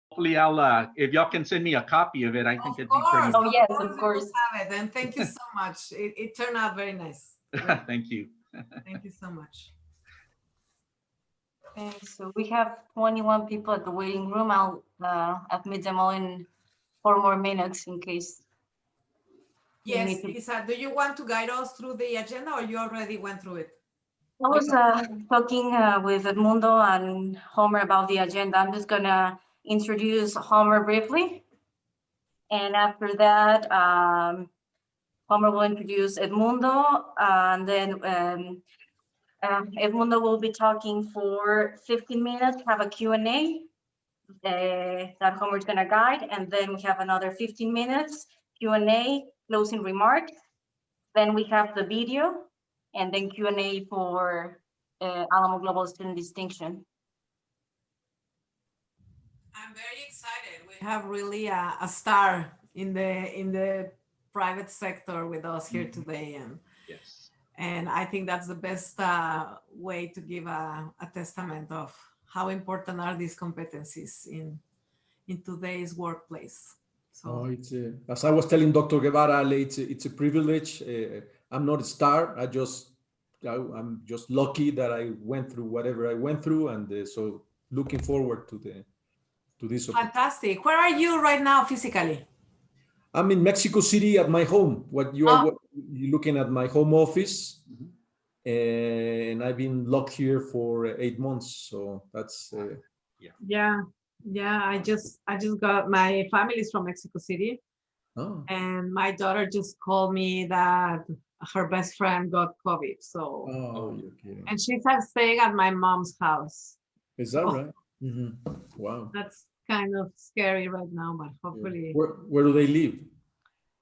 hopefully I'll, if y'all can send me a copy of it, I think it'd be pretty. Oh, yes, of we will course. have it. And thank you so much. It turned out very nice. Thank you. Thank you so much. Okay, so we have 21 people at the waiting room. I'll admit them all in 4 more minutes in case. Yes, Lisa, do you want to guide us through the agenda or you already went through it? I was talking with Edmundo and Homer about the agenda. I'm just gonna introduce Homer briefly. And after that, Homer will introduce Edmundo, and then Edmundo will be talking for 15 minutes, have a Q&A that Homer's gonna guide, and then we have another 15 minutes, Q&A, closing remarks. Then we have the video, and then Q&A for Alamo Global Student Distinction. I'm very excited. We have really a star in the private sector with us here today, and Yes. and I think that's the best way to give a testament of how important are these competencies in today's workplace. So it's as I was telling Dr. Guevara, it's a privilege. I'm not a star. I'm just lucky that I went through whatever I went through, and so looking forward to this. Fantastic. Where are you right now physically? I'm in Mexico City at my home. You're looking at my home office, and I've been locked here for 8 months. So that's yeah. I just got, my family's from Mexico City, and my daughter just called me that her best friend got COVID. So you're kidding. And she's staying at my mom's house. Is that right? Wow. That's kind of scary right now, but hopefully. Where do they live?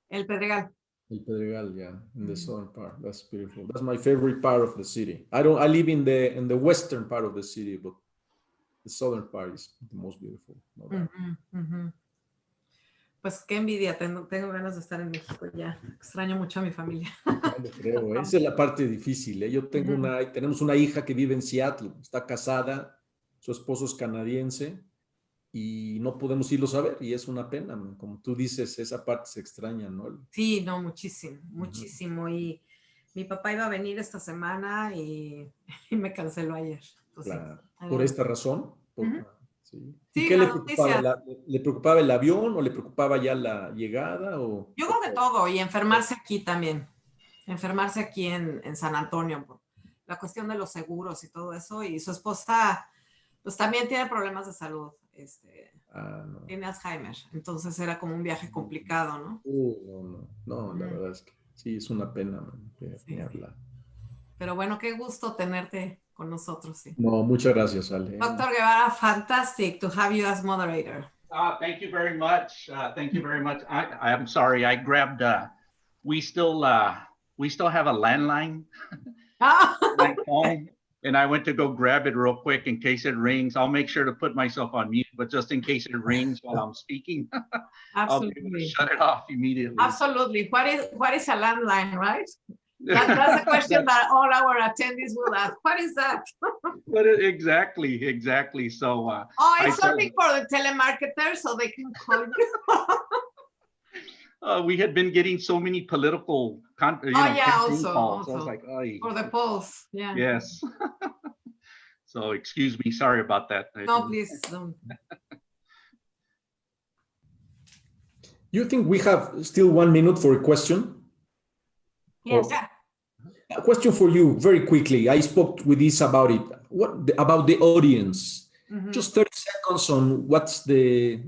El Pedregal. El Pedregal, yeah, in the southern part. That's beautiful. That's my favorite part of the city. I live in the western part of the city, but the southern part is the most beautiful. Pues qué envidia, tengo ganas de estar en México ya. Extraño mucho a mi familia. Creo, esa es la parte difícil. Yo tenemos una hija que vive en Seattle, está casada, su esposo es canadiense y no podemos irlos a ver y es una pena. Como tú dices, esa parte se extraña, ¿no? Sí, no, muchísimo. Y mi papá iba a venir esta semana y me canceló ayer. Entonces, claro. ¿Por esta razón? Sí. Sí, ¿Y qué le preocupaba? ¿Le preocupaba el avión o le preocupaba ya la llegada? Yo creo que todo, y enfermarse aquí también. Enfermarse aquí en San Antonio. La cuestión de los seguros y todo eso. Y su esposa, pues también tiene problemas de salud. Tiene Alzheimer. Entonces era como un viaje complicado, ¿no? No, la verdad es que sí, es una pena. Sí. Pero bueno, qué gusto tenerte con nosotros. Sí. No, muchas gracias, Ale. Dr. Guevara, fantastic to have you as moderator. Thank you very much. Thank you very much. I'm sorry, I grabbed, we still have a landline my phone, and I went to go grab it real quick in case it rings. I'll make sure to put myself on mute, but just in case it rings while I'm speaking, I'll be able to shut it off immediately. Absolutely. What is a landline, right? That's a question that all our attendees will ask. What is that? Exactly. So, it's something for the telemarketers so they can call you. We had been getting so many political calls. Also. So I was like, for the polls, yeah. Yes. So excuse me, sorry about that. No, please don't. You think we have still 1 minute for a question? Yes. A question for you very quickly. I spoke with this about it. What about the audience? Just 30 seconds on what's the,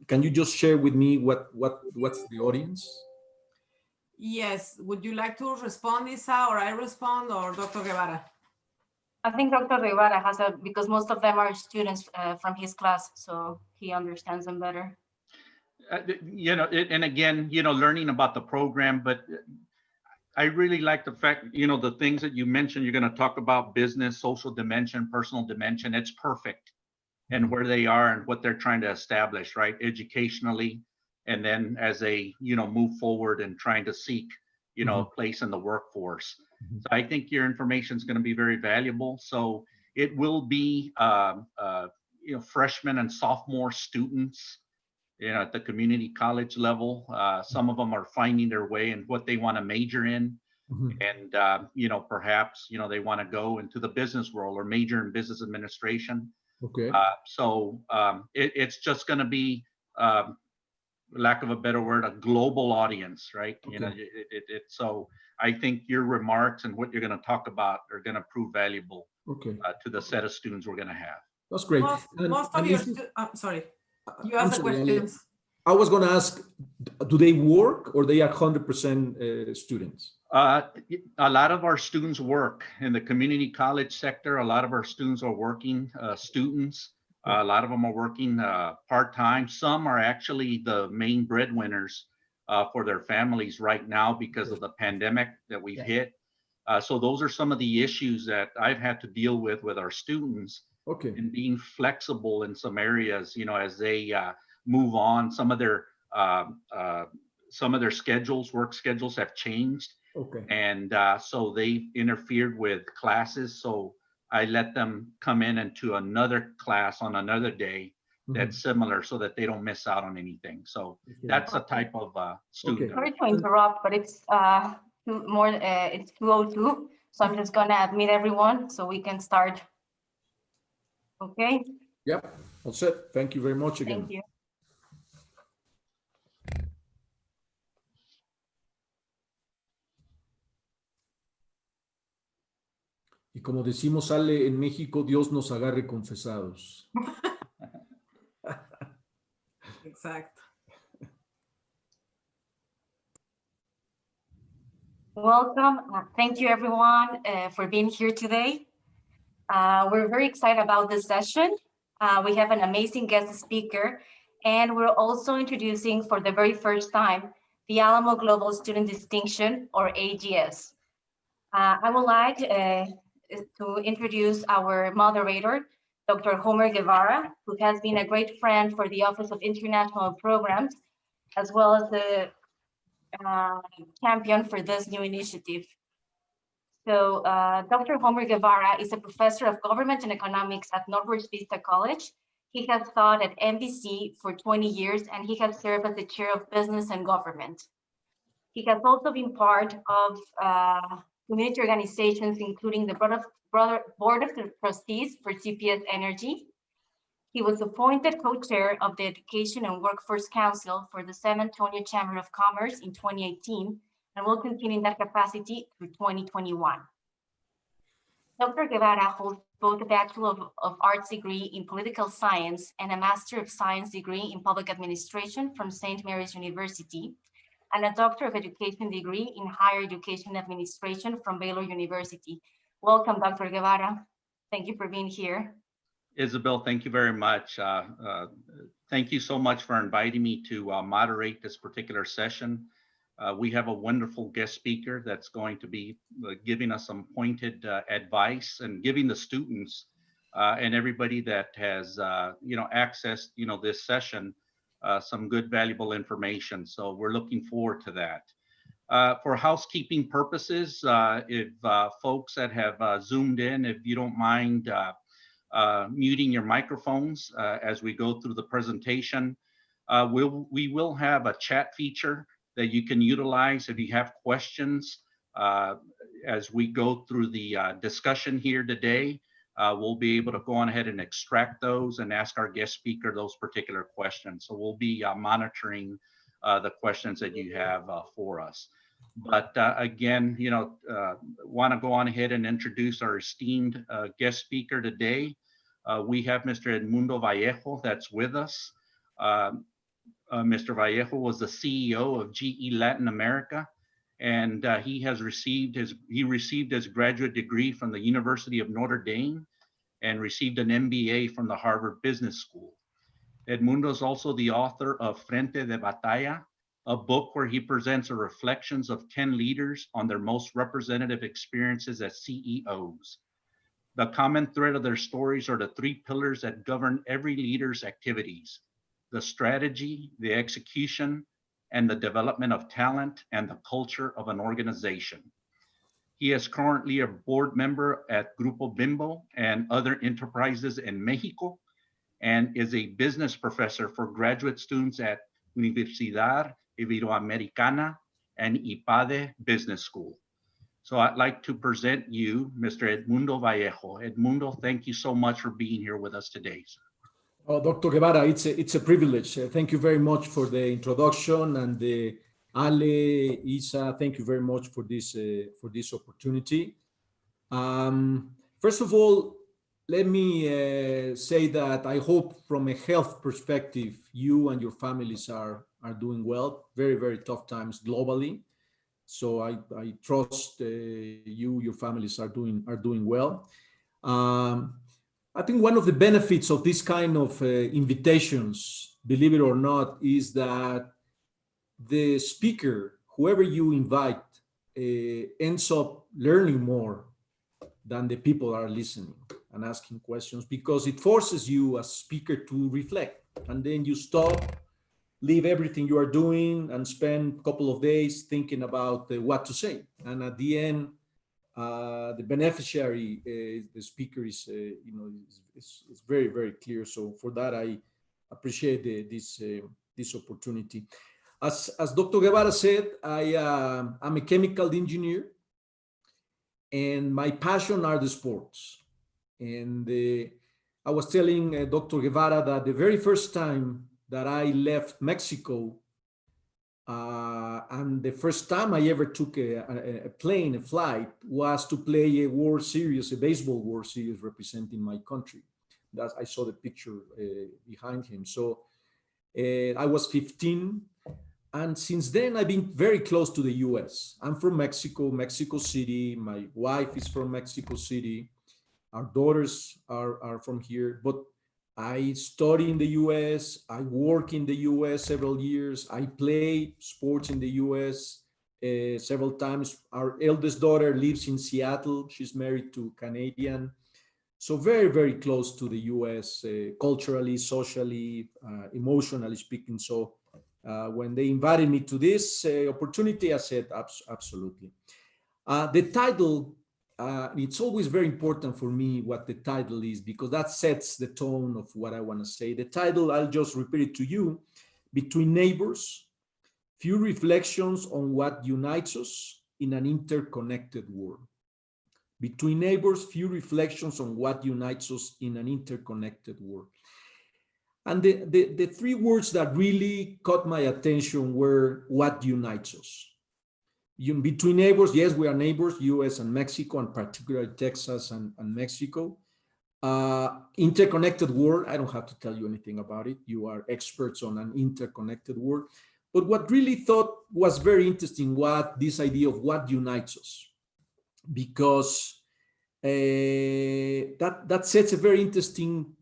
can you just share with me what's the audience? Yes. Would you like to respond, Isa, or I respond, or Dr. Guevara? I think Dr. Guevara has because most of them are students from his class, so he understands them better. And again, learning about the program, but I really like the fact, the things that you mentioned, you're going to talk about business, social dimension, personal dimension. It's perfect. And where they are and what they're trying to establish, right? Educationally. And then as they, move forward and trying to seek, a place in the workforce. So I think your information is going to be very valuable. So it will be, freshmen and sophomore students, at the community college level. Some of them are finding their way in what they want to major in. Mhm. And, perhaps, they want to go into the business world or major in business administration. Okay. It's just going to be, lack of a better word, a global audience, right? Okay. So I think your remarks and what you're going to talk about are going to prove valuable Okay. to the set of students we're going to have. That's great. Most of And your is it- sorry, you I'm asked the sorry, Ale. questions. I was going to ask, do they work or they are 100% students? A lot of our students work in the community college sector. A lot of our students are working students. A lot of them are working part-time. Some are actually the main breadwinners for their families right now because of the pandemic that we've hit. So those are some of the issues that I've had to deal with our students, Okay. and being flexible in some areas, as they move on. Some of their work schedules have changed. Okay. And so they interfered with classes. So I let them come in into another class on another day that's similar so that they don't miss out on anything. So that's a type of student. Okay. Sorry to interrupt, but it's it's 2:02, so I'm just gonna admit everyone so we can start. Okay, Yep. All set. Thank you very much again. thank you. Y como decimos, sale en México, Dios nos agarre confesados. Exacto. Welcome. Thank you everyone for being here today. We're very excited about this session. We have an amazing guest speaker, and we're also introducing for the very first time the Alamo Global Student Distinction, or AGS. I would like to introduce our moderator, Dr. Homer Guevara, who has been a great friend for the Office of International Programs, as well as the champion for this new initiative. So Dr. Homer Guevara is a professor of government and economics at Northwest Vista College. He has taught at NBC for 20 years, and he has served as the chair of business and government. He has also been part of community organizations, including the Board of Trustees for CPS Energy. He was appointed co-chair of the Education and Workforce Council for the San Antonio Chamber of Commerce in 2018, and will continue in that capacity through 2021. Dr. Guevara holds both a Bachelor of Arts degree in Political Science and a Master of Science degree in Public Administration from St. Mary's University, and a Doctor of Education degree in Higher Education Administration from Baylor University. Welcome, Dr. Guevara. Thank you for being here. Isabel, thank you very much. Thank you so much for inviting me to moderate this particular session. We have a wonderful guest speaker that's going to be giving us some pointed advice and giving the students and everybody that has accessed this session some good valuable information. So we're looking forward to that. For housekeeping purposes, if folks that have zoomed in, if you don't mind muting your microphones as we go through the presentation. We will have a chat feature that you can utilize if you have questions as we go through the discussion here today. We'll be able to go on ahead and extract those and ask our guest speaker those particular questions. So we'll be monitoring the questions that you have for us. But again, want to go on ahead and introduce our esteemed guest speaker today. We have Mr. Edmundo Vallejo that's with us. Mr. Vallejo was the CEO of GE Latin America, and he received his graduate degree from the University of Notre Dame and received an MBA from the Harvard Business School. Edmundo is also the author of Frente de Batalla, a book where he presents the reflections of 10 leaders on their most representative experiences as CEOs. The common thread of their stories are the three pillars that govern every leader's activities: the strategy, the execution, and the development of talent and the culture of an organization. He is currently a board member at Grupo Bimbo and other enterprises in Mexico, and is a business professor for graduate students at Universidad Iberoamericana and IPADE Business School. So I'd like to present you, Mr. Edmundo Vallejo. Edmundo, thank you so much for being here with us today. Oh, Dr. Guevara, it's a privilege. Thank you very much for the introduction, and Ale, Isa, thank you very much for this opportunity. First of all, let me say that I hope from a health perspective, you and your families are doing well. Very, very tough times globally. So I trust your families are doing well. I think one of the benefits of this kind of invitations, believe it or not, is that the speaker, whoever you invite, ends up learning more than the people are listening and asking questions, because it forces you as speaker to reflect, and then you stop, leave everything you are doing, and spend a couple of days thinking about what to say. And at the end, the beneficiary, the speaker is very, very clear. So for that, I appreciate this opportunity. As Dr. Guevara said, I'm a chemical engineer, and my passion are the sports. And I was telling Dr. Guevara that the very first time that I left Mexico, and the first time I ever took a plane, a flight, was to play a World Series, a baseball World Series representing my country. I saw the picture behind him. So I was 15. And since then, I've been very close to the US. I'm from Mexico, Mexico City. My wife is from Mexico City. Our daughters are from here. But I study in the US. I work in the US several years. I play sports in the US several times. Our eldest daughter lives in Seattle. She's married to a Canadian. So very, very close to the US, culturally, socially, emotionally speaking. So when they invited me to this opportunity, I said, absolutely. The title, it's always very important for me what the title is, because that sets the tone of what I want to say. The title, I'll just repeat it to you: Between Neighbors, Few Reflections on What Unites Us in an Interconnected World. Between Neighbors, Few Reflections on What Unites Us in an Interconnected World. And the three words that really caught my attention were what unites us. Between neighbors, yes, we are neighbors, US and Mexico, and particularly Texas and Mexico. Interconnected world, I don't have to tell you anything about it. You are experts on an interconnected world. But what really thought was very interesting was this idea of what unites us, because that sets a very interesting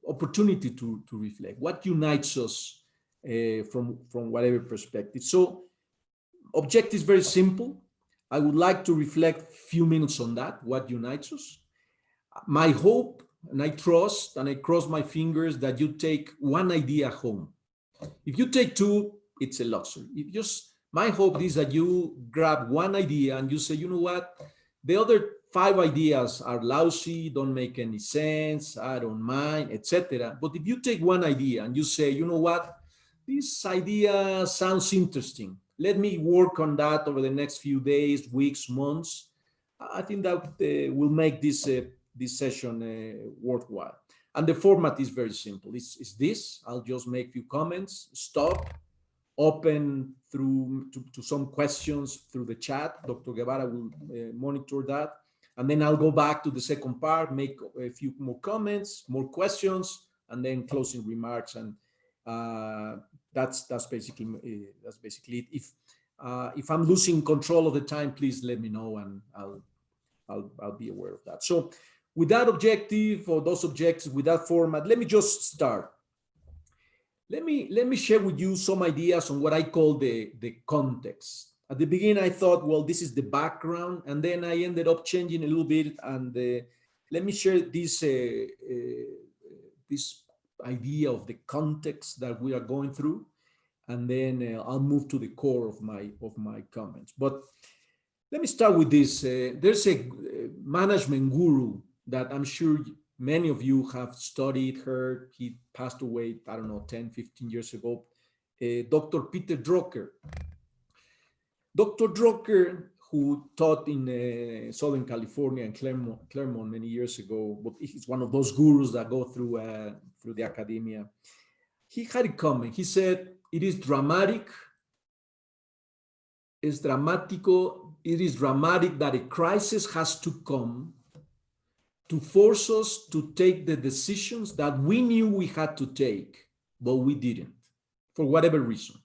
opportunity to reflect what unites us from whatever perspective. So objective is very simple. I would like to reflect a few minutes on that, what unites us. My hope, and I trust and I cross my fingers, that you take one idea home. If you take two, it's a luxury. My hope is that you grab one idea and you say, you know what, the other 5 ideas are lousy, don't make any sense, I don't mind, etc. But if you take one idea and you say, you know what, this idea sounds interesting, let me work on that over the next few days, weeks, months, I think that will make this session worthwhile. And the format is very simple. It's this. I'll just make a few comments, stop, open to some questions through the chat. Dr. Guevara will monitor that. And then I'll go back to the second part, make a few more comments, more questions, and then closing remarks. And that's basically it. If I'm losing control of the time, please let me know, and I'll be aware of that. So with that objective, or those objectives, with that format, let me just start. Let me share with you some ideas on what I call the context. At the beginning, I thought, well, this is the background, and then I ended up changing a little bit. And let me share this idea of the context that we are going through, and then I'll move to the core of my comments. But let me start with this. There's a management guru that I'm sure Many of you have studied her. He passed away, I don't know, 10, 15 years ago. Dr. Peter Drucker. Dr. Drucker, who taught in Southern California and Claremont many years ago, but he's one of those gurus that go through the academia. He had a comment. He said, it is dramatic, it is dramatic that a crisis has to come to force us to take the decisions that we knew we had to take, but we didn't, for whatever reason.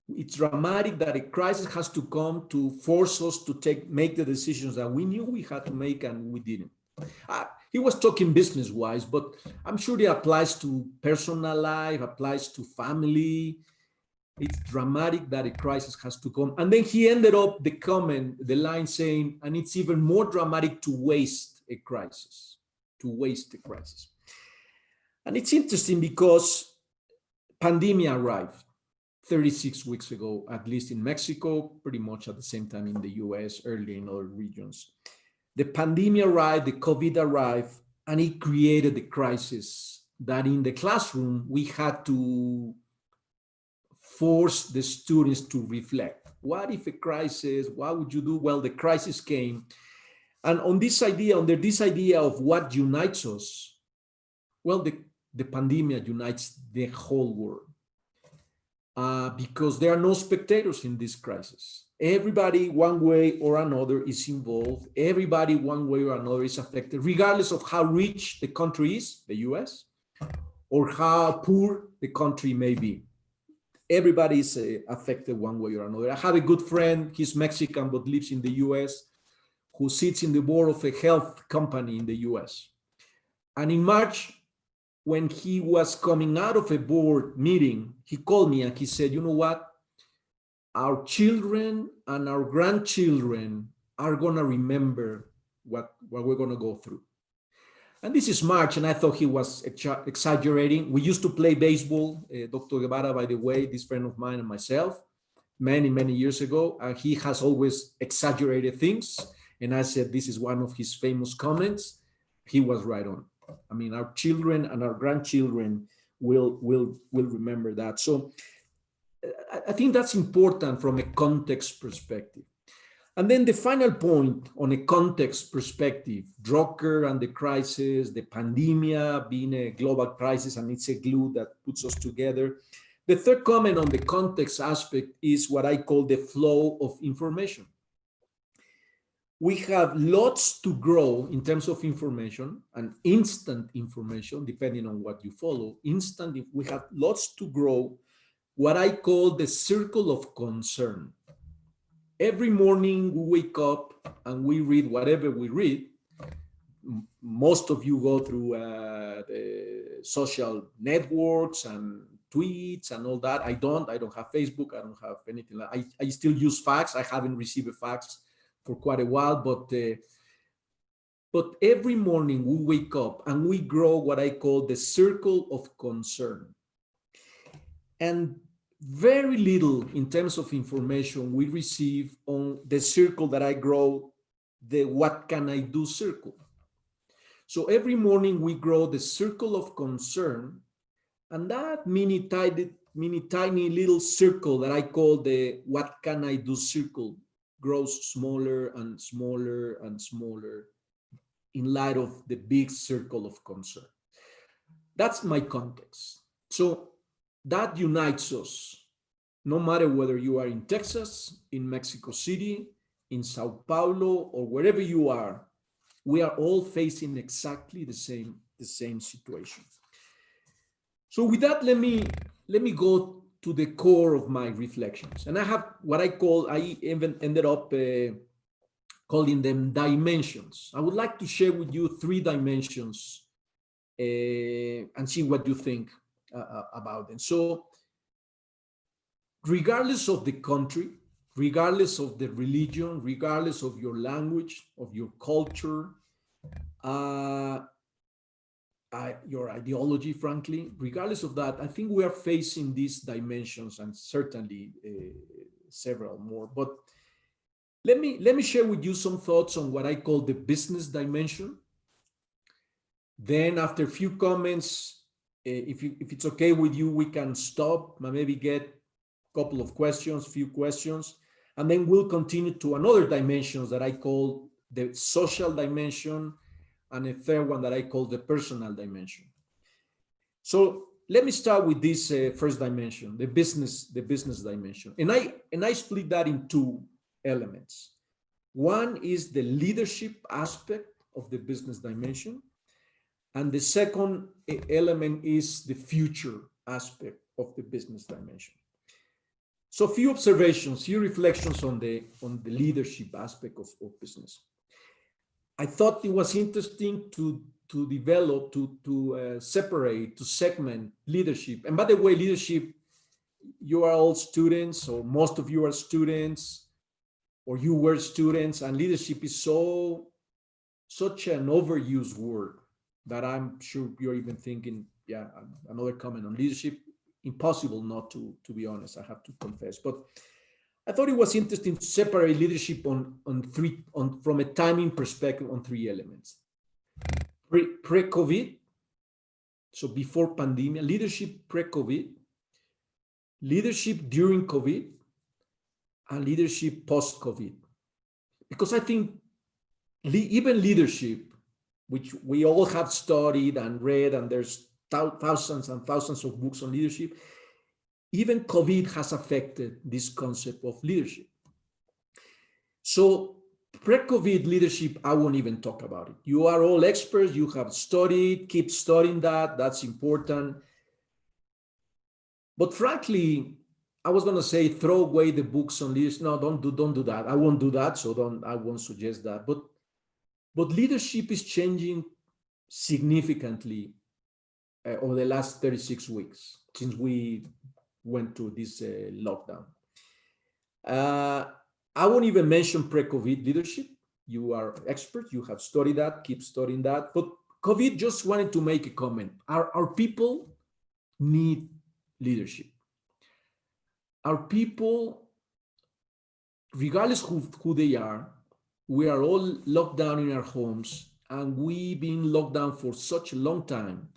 It's dramatic that a crisis has to come to force us to make the decisions that we knew we had to make and we didn't. He was talking business-wise, but I'm sure it applies to personal life, applies to family. It's dramatic that a crisis has to come. And then he ended up the line saying, and it's even more dramatic to waste a crisis, And it's interesting because pandemic arrived 36 weeks ago, at least in Mexico, pretty much at the same time in the US, early in other regions. The pandemic arrived, the COVID arrived, and it created the crisis that in the classroom, we had to force the students to reflect. What if a crisis, what would you do? Well, the crisis came. And under this idea of what unites us, well, the pandemic unites the whole world. Because there are no spectators in this crisis. Everybody, one way or another, is involved. Everybody, one way or another, is affected, regardless of how rich the country is, the US, or how poor the country may be. Everybody is affected one way or another. I have a good friend, he's Mexican, but lives in the US, who sits in the board of a health company in the US. And in March, when he was coming out of a board meeting, he called me and he said, you know what? Our children and our grandchildren are going to remember what we're going to go through. And this is March, and I thought he was exaggerating. We used to play baseball, Dr. Guevara, by the way, this friend of mine and myself, many, many years ago, and he has always exaggerated things. And I said, this is one of his famous comments. He was right on. I mean, our children and our grandchildren will remember that. So I think that's important from a context perspective. And then the final point on a context perspective, Drucker and the crisis, the pandemic being a global crisis, and it's a glue that puts us together. The third comment on the context aspect is what I call the flow of information. We have lots to grow in terms of information and instant information, depending on what you follow. We have lots to grow, what I call the circle of concern. Every morning we wake up and we read whatever we read. Most of you go through the social networks and tweets and all that. I don't have Facebook. I don't have anything like that. I still use fax. I haven't received a fax for quite a while, but every morning we wake up and we grow what I call the circle of concern. And very little in terms of information we receive on the circle that I grow, the what can I do circle. So every morning we grow the circle of concern, and that mini tiny little circle that I call the what can I do circle grows smaller and smaller and smaller in light of the big circle of concern. That's my context. So that unites us, no matter whether you are in Texas, in Mexico City, in Sao Paulo, or wherever you are, we are all facing exactly the same situation. So with that, let me go to the core of my reflections. And I have what I even ended up calling them dimensions. I would like to share with you 3 dimensions and see what you think about them. So regardless of the country, regardless of the religion, regardless of your language, of your culture, your ideology, frankly, regardless of that, I think we are facing these dimensions and certainly several more. But let me share with you some thoughts on what I call the business dimension. Then after a few comments, if it's okay with you, we can stop and maybe get a couple of questions, few questions, and then we'll continue to another dimensions that I call the social dimension, and a third one that I call the personal dimension. So let me start with this first dimension, the business dimension, and I split that in two elements. One is the leadership aspect of the business dimension, and the second element is the future aspect of the business dimension. So few observations, few reflections on the leadership aspect of business. I thought it was interesting to develop, to separate, to segment leadership. And by the way, leadership, you are all students, or most of you are students, or you were students, and leadership is such an overused word that I'm sure you're even thinking, yeah, another comment on leadership. Impossible not to be honest, I have to confess. But I thought it was interesting to separate leadership from a timing perspective on three elements. Pre-COVID, so before pandemic, leadership pre-COVID, leadership during COVID, and leadership post-COVID. Because I think even leadership, which we all have studied and read, and there's thousands and thousands of books on leadership, even COVID has affected this concept of leadership. So pre-COVID leadership, I won't even talk about it. You are all experts, you have studied, keep studying that, that's important. But frankly, I was gonna say throw away the books on leadership. No, don't do that. I won't do that, so I won't suggest that. But leadership is changing significantly over the last 36 weeks since we went to this lockdown. I won't even mention pre-COVID leadership. You are experts, you have studied that, keep studying that. But COVID just wanted to make a comment. Our people need leadership. Our people, regardless who they are, we are all locked down in our homes, and we've been locked down for such a long time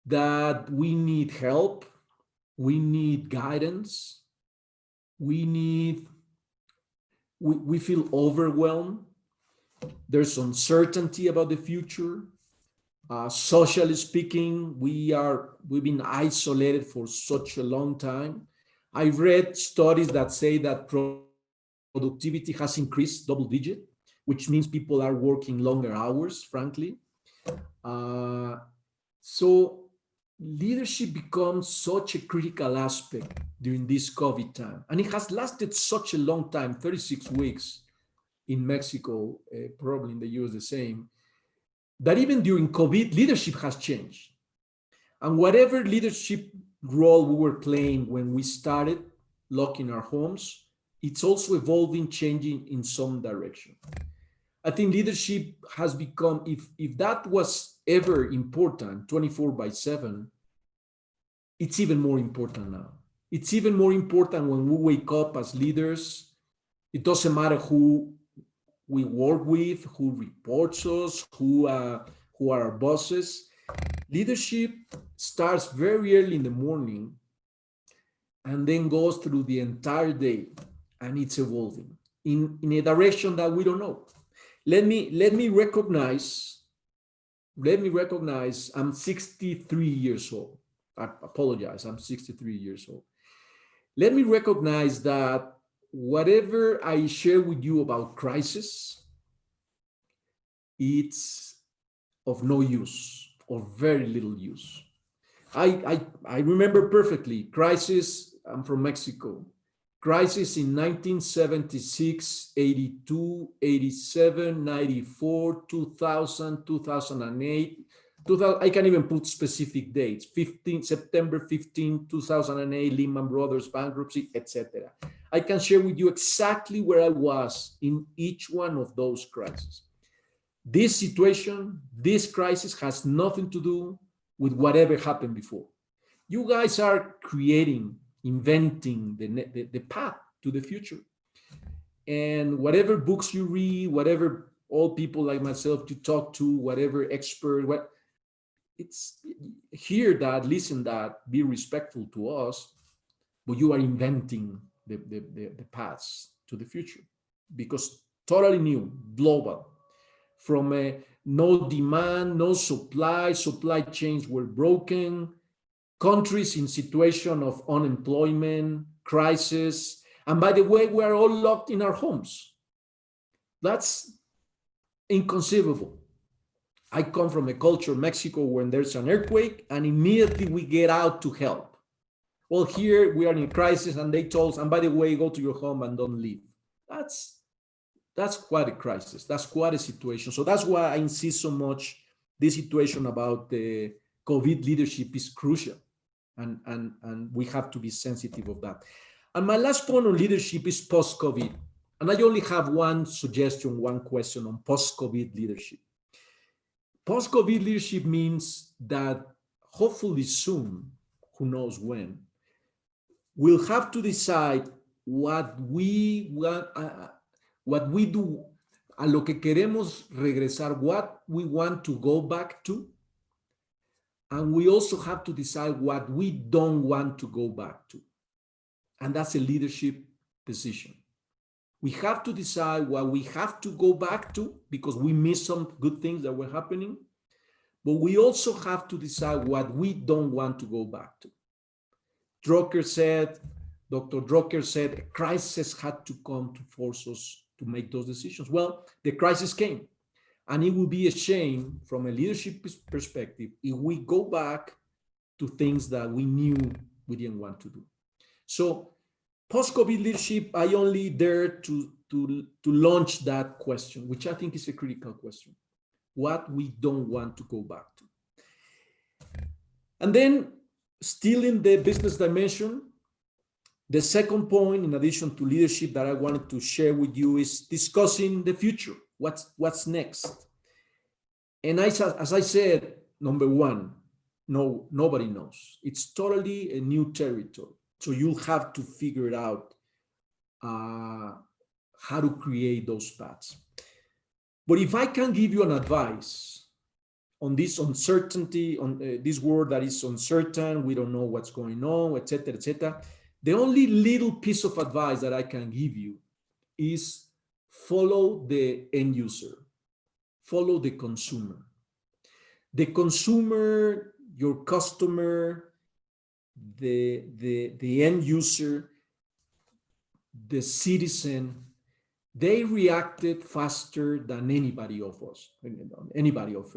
that we need help, we need guidance, we feel overwhelmed. There's uncertainty about the future. Socially speaking, we've been isolated for such a long time. I've read studies that say that productivity has increased double digit, which means people are working longer hours, frankly. So leadership becomes such a critical aspect during this COVID time. And it has lasted such a long time, 36 weeks in Mexico, probably in the US the same, that even during COVID, leadership has changed. And whatever leadership role we were playing when we started locking our homes, it's also evolving, changing in some direction. I think leadership has become, if that was ever important 24/7, it's even more important now. It's even more important when we wake up as leaders. It doesn't matter who we work with, who reports us, who are our bosses. Leadership starts very early in the morning and then goes through the entire day, and it's evolving in a direction that we don't know. Let me recognize, I'm 63 years old. I apologize, I'm 63 years old. Let me recognize that whatever I share with you about crisis, it's of no use or very little use. I remember perfectly crisis. I'm from Mexico. Crisis in 1976, 82, 87, 94, 2000, 2008. I can even put specific dates, September 15, 2008, Lehman Brothers bankruptcy, etc. I can share with you exactly where I was in each one of those crises. This situation, this crisis has nothing to do with whatever happened before. You guys are creating, inventing the path to the future. And whatever books you read, whatever all people like myself to talk to, whatever expert, it's hear that, listen that, be respectful to us, but you are inventing the paths to the future, because totally new, global, from no demand, no supply chains were broken, countries in situation of unemployment, crisis, and by the way, we are all locked in our homes. That's inconceivable. I come from a culture, Mexico, when there's an earthquake and immediately we get out to help. Well, here we are in a crisis and they told us, and by the way, go to your home and don't leave. That's quite a crisis. That's quite a situation. So that's why I insist so much this situation about the COVID leadership is crucial. And we have to be sensitive of that. And my last point on leadership is post-COVID. And I only have one suggestion, one question on post-COVID leadership. Post-COVID leadership means that hopefully soon, who knows when, we'll have to decide what we want, what we do, a lo que queremos regresar, what we want to go back to. And we also have to decide what we don't want to go back to. And that's a leadership decision. We have to decide what we have to go back to because we missed some good things that were happening. But we also have to decide what we don't want to go back to. Dr. Drucker said, a crisis had to come to force us to make those decisions. Well, the crisis came. And it would be a shame from a leadership perspective if we go back to things that we knew we didn't want to do. So post-COVID leadership, I only dare to launch that question, which I think is a critical question. What we don't want to go back to. And then still in the business dimension, the second point, in addition to leadership that I wanted to share with you is discussing the future. What's next? And as I said, number one, nobody knows. It's totally a new territory. So you'll have to figure it out how to create those paths. But if I can give you an advice on this uncertainty, on this world that is uncertain, we don't know what's going on, etc., the only little piece of advice that I can give you is follow the end user, follow the consumer. The consumer, your customer, the end user, the citizen, they reacted faster than anybody of us, anybody of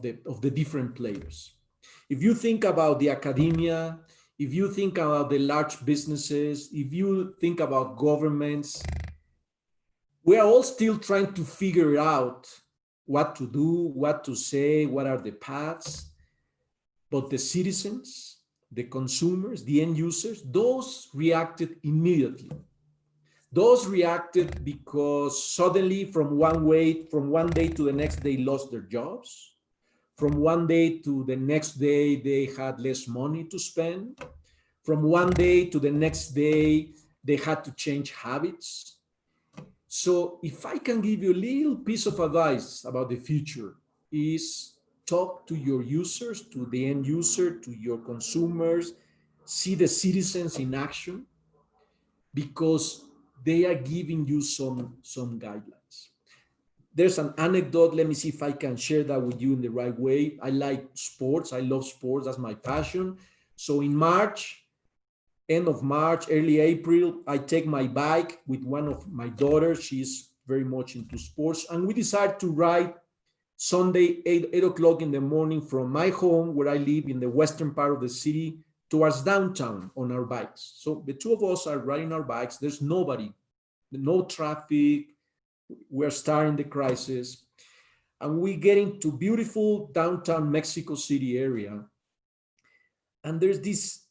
the different players. If you think about the academia, if you think about the large businesses, if you think about governments, we are all still trying to figure out what to do, what to say, what are the paths. But the citizens, the consumers, the end users, those reacted immediately. Those reacted because suddenly from one day to the next, they lost their jobs. From one day to the next day, they had less money to spend. From one day to the next day, they had to change habits. So if I can give you a little piece of advice about the future is talk to your users, to the end user, to your consumers, see the citizens in action because they are giving you some guidelines. There's an anecdote. Let me see if I can share that with you in the right way. I like sports. I love sports. That's my passion. So in March, end of March, early April, I take my bike with one of my daughters. She's very much into sports. And we decide to ride Sunday, 8 o'clock in the morning from my home, where I live in the western part of the city, towards downtown on our bikes. So the two of us are riding our bikes. There's nobody, no traffic. We're starting the crisis. And we get into beautiful downtown Mexico City area. And there's this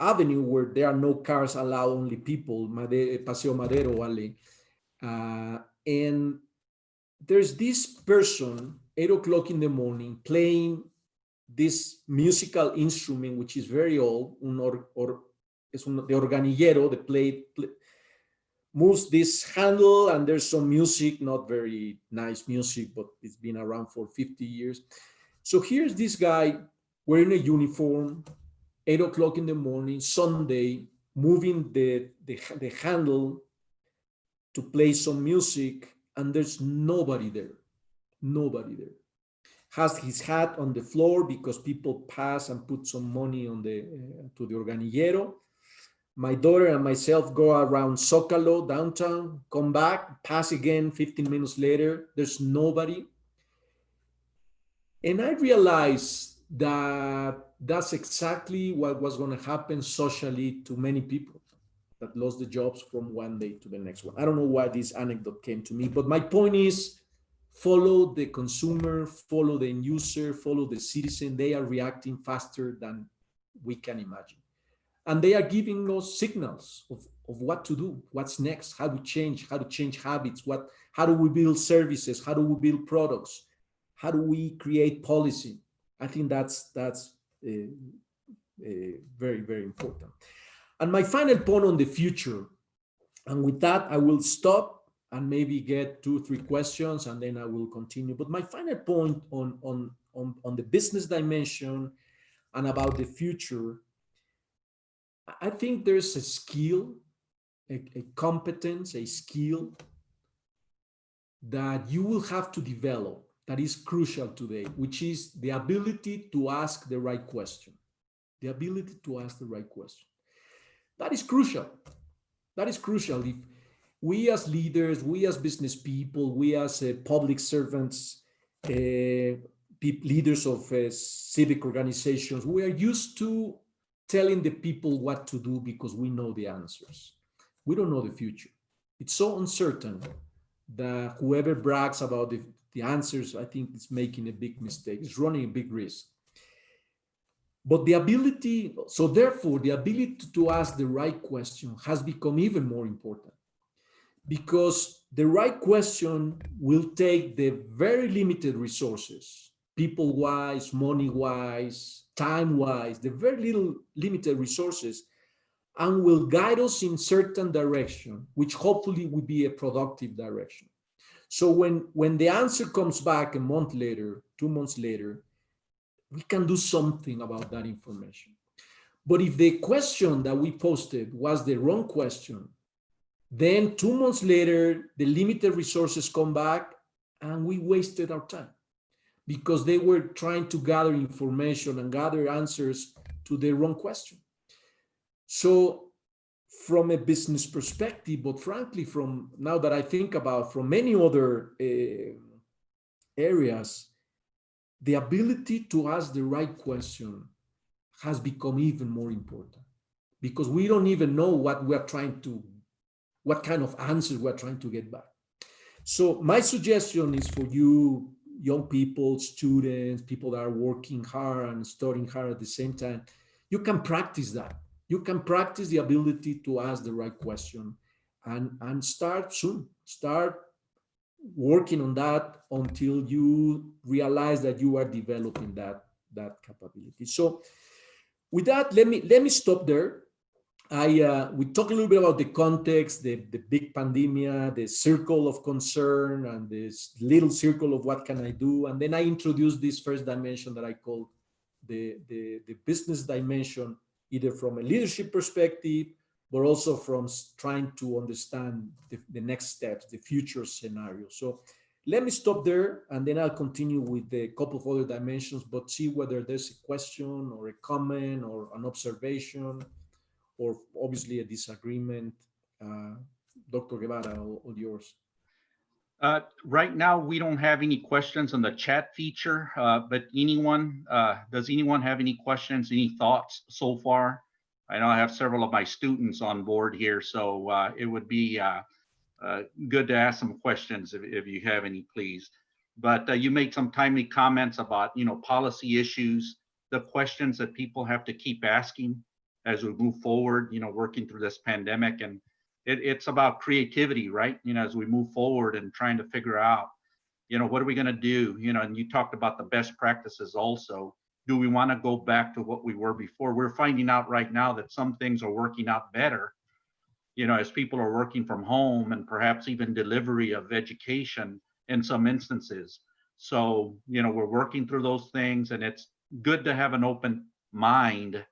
avenue where there are no cars allowed, only people, Paseo Madero Alley. And there's this person, 8 o'clock in the morning, playing this musical instrument, which is very old, the organillero, the play. moves this handle, and there's some music, not very nice music, but it's been around for 50 years. So here's this guy wearing a uniform, 8 o'clock in the morning, Sunday, moving the handle to play some music, and there's nobody there. Nobody there. Has his hat on the floor because people pass and put some money on the to the organillero. My daughter and myself go around Zócalo, downtown, come back, pass again 15 minutes later. There's nobody. And I realized that that's exactly what was going to happen socially to many people that lost the jobs from one day to the next one. I don't know why this anecdote came to me, but my point is, follow the consumer, follow the end user, follow the citizen. They are reacting faster than we can imagine. And they are giving us signals of what to do, what's next, how to change habits, how do we build services, how do we build products, how do we create policy. I think that's very, very important. And my final point on the future, and with that, I will stop and maybe get 2 or 3 questions, and then I will continue. But my final point on the business dimension and about the future, I think there's a skill, a competence, a skill that you will have to develop that is crucial today, which is the ability to ask the right question. The ability to ask the right question. That is crucial. That is crucial. If we as leaders, we as business people, we as public servants, leaders of civic organizations, we are used to telling the people what to do because we know the answers. We don't know the future. It's so uncertain that whoever brags about the answers, I think is making a big mistake. It's running a big risk. But the ability, so therefore, the ability to ask the right question has become even more important, because the right question will take the very limited resources, people-wise, money-wise, time-wise, the very little limited resources, and will guide us in certain direction, which hopefully will be a productive direction. So when the answer comes back a month later, 2 months later, we can do something about that information. But if the question that we posted was the wrong question, then 2 months later, the limited resources come back and we wasted our time because they were trying to gather information and gather answers to the wrong question. So from a business perspective, but frankly, from now that I think about from many other areas, the ability to ask the right question has become even more important, because we don't even know what kind of answers we're trying to get back. So my suggestion is for you, young people, students, people that are working hard and studying hard at the same time, you can practice that. You can practice the ability to ask the right question and start soon. Start working on that until you realize that you are developing that capability. So with that, let me stop there. We talked a little bit about the context, the big pandemic, the circle of concern, and this little circle of what can I do. And then I introduced this first dimension that I call the business dimension, either from a leadership perspective, but also from trying to understand the next steps, the future scenario. So let me stop there, and then I'll continue with a couple of other dimensions, but see whether there's a question or a comment or an observation, or obviously a disagreement. Dr. Guevara, all yours. Right now, we don't have any questions on the chat feature, but does anyone have any questions, any thoughts so far? I know I have several of my students on board here, so it would be good to ask some questions if you have any, please. But you made some timely comments about, policy issues, the questions that people have to keep asking as we move forward, working through this pandemic. And it's about creativity, right? As we move forward and trying to figure out, what are we going to do? And you talked about the best practices also. Do we want to go back to what we were before? We're finding out right now that some things are working out better as people are working from home and perhaps even delivery of education in some instances. So, we're working through those things, and it's good to have an open mind,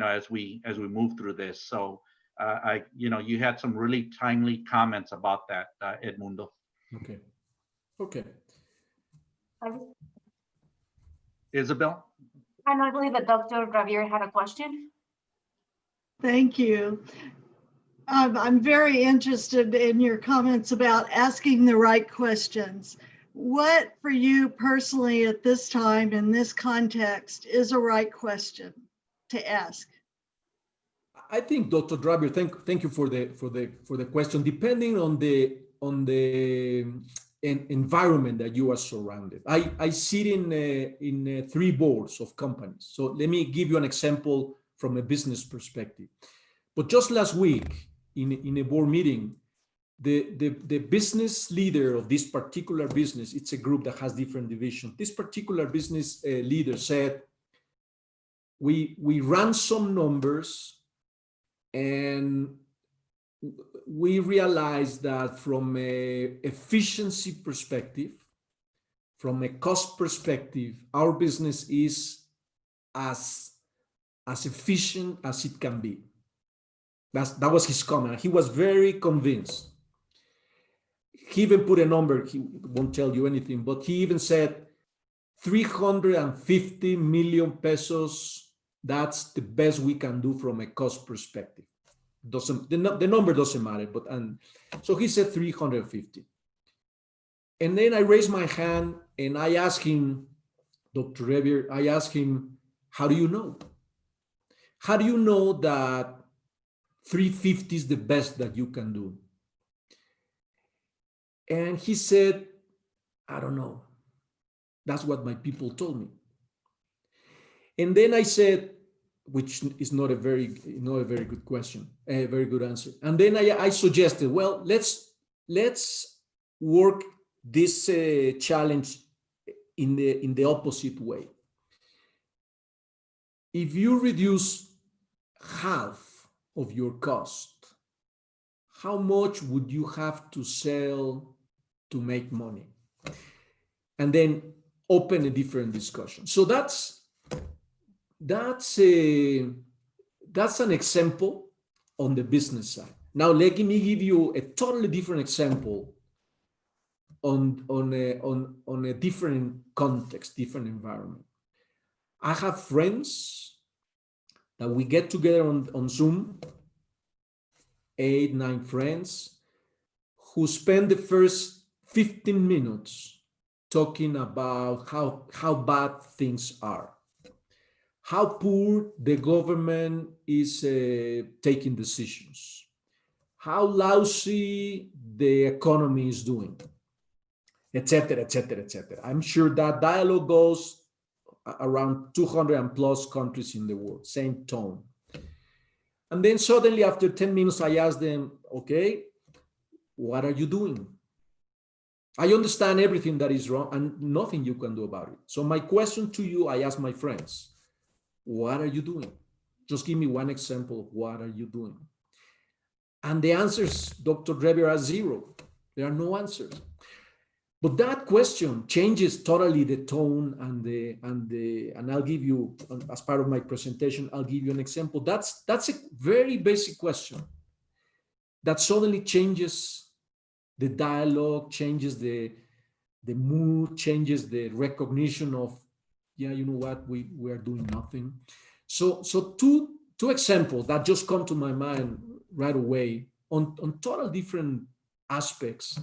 as we move through this. So, you had some really timely comments about that, Edmundo. Okay. Okay. Isabel? And I believe that Dr. Javier had a question. Thank you. I'm very interested in your comments about asking the right questions. What for you personally at this time in this context is a right question to ask? I think, Dr. Drabier, thank you for the question. Depending on the environment that you are surrounded, I sit in 3 boards of companies. So let me give you an example from a business perspective. But just last week in a board meeting, the business leader of this particular business, it's a group that has different divisions. This particular business leader said, we ran some numbers, and we realized that from a efficiency perspective, from a cost perspective, our business is as efficient as it can be. That was his comment. He was very convinced. He even put a number, he won't tell you anything, but he even said 350 million pesos. That's the best we can do from a cost perspective. The number doesn't matter, but so he said 350. And then I raised my hand and I asked him, Dr. Revier, I asked him, how do you know? How do you know that 350 is the best that you can do? And he said, I don't know. That's what my people told me. And then I said, which is not a very good question, a very good answer. And then I suggested, well, let's work this challenge in the opposite way. If you reduce half of your cost, how much would you have to sell to make money? And then open a different discussion. So that's an example on the business side. Now let me give you a totally different example on a different context, different environment. I have friends that we get together on Zoom, 8, 9 friends, who spend the first 15 minutes talking about how bad things are, how poor the government is taking decisions, how lousy the economy is doing, etc., etc., etc. I'm sure that dialogue goes around 200 and plus countries in the world, same tone. And then suddenly after 10 minutes, I ask them, okay, what are you doing? I understand everything that is wrong and nothing you can do about it. So my question to you, I ask my friends, what are you doing? Just give me one example of what are you doing? And the answers, Dr. Revier, are 0. There are no answers. But that question changes totally the tone and I'll give you, as part of my presentation, I'll give you an example. That's a very basic question that suddenly changes the dialogue, changes the mood, changes the recognition of, yeah, you know what, we are doing nothing. So two examples that just come to my mind right away on total different aspects,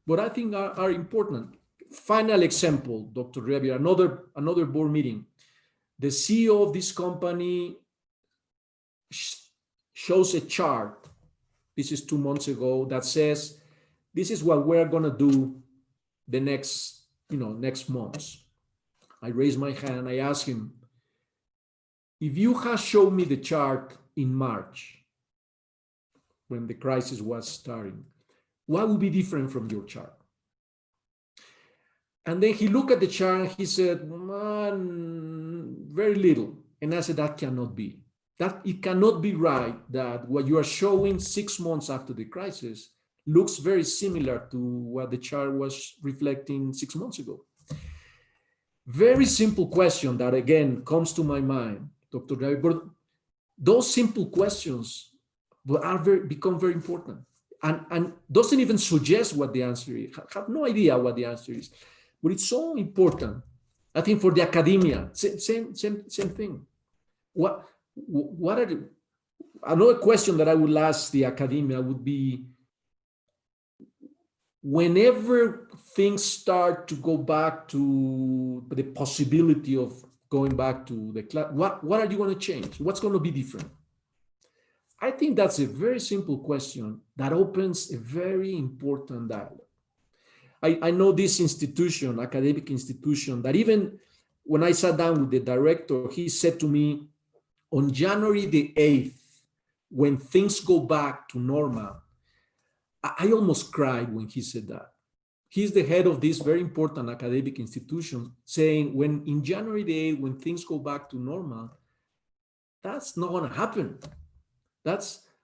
but I think are important. Final example, Dr. Revier, another board meeting. The CEO of this company shows a chart, this is 2 months ago, that says, this is what we're gonna do the next months. I raised my hand, I asked him, if you had shown me the chart in March, when the crisis was starting, what would be different from your chart? And then he looked at the chart and he said, man, very little. And I said, that cannot be. that it cannot be right that what you are showing 6 months after the crisis looks very similar to what the chart was reflecting 6 months ago. Very simple question that again comes to my mind, Dr. David, but those simple questions become very important and doesn't even suggest what the answer is. Have no idea what the answer is, but it's so important. I think for the academia, same thing. What are the, another question that I would ask the academia would be, whenever things start to go back to the possibility of going back to the class, what are you going to change? What's going to be different? I think that's a very simple question that opens a very important dialogue. I know this institution, academic institution, that even when I sat down with the director, he said to me, on January the 8th, when things go back to normal, I almost cried when he said that. He's the head of this very important academic institution, saying when in January the 8th, when things go back to normal, that's not going to happen.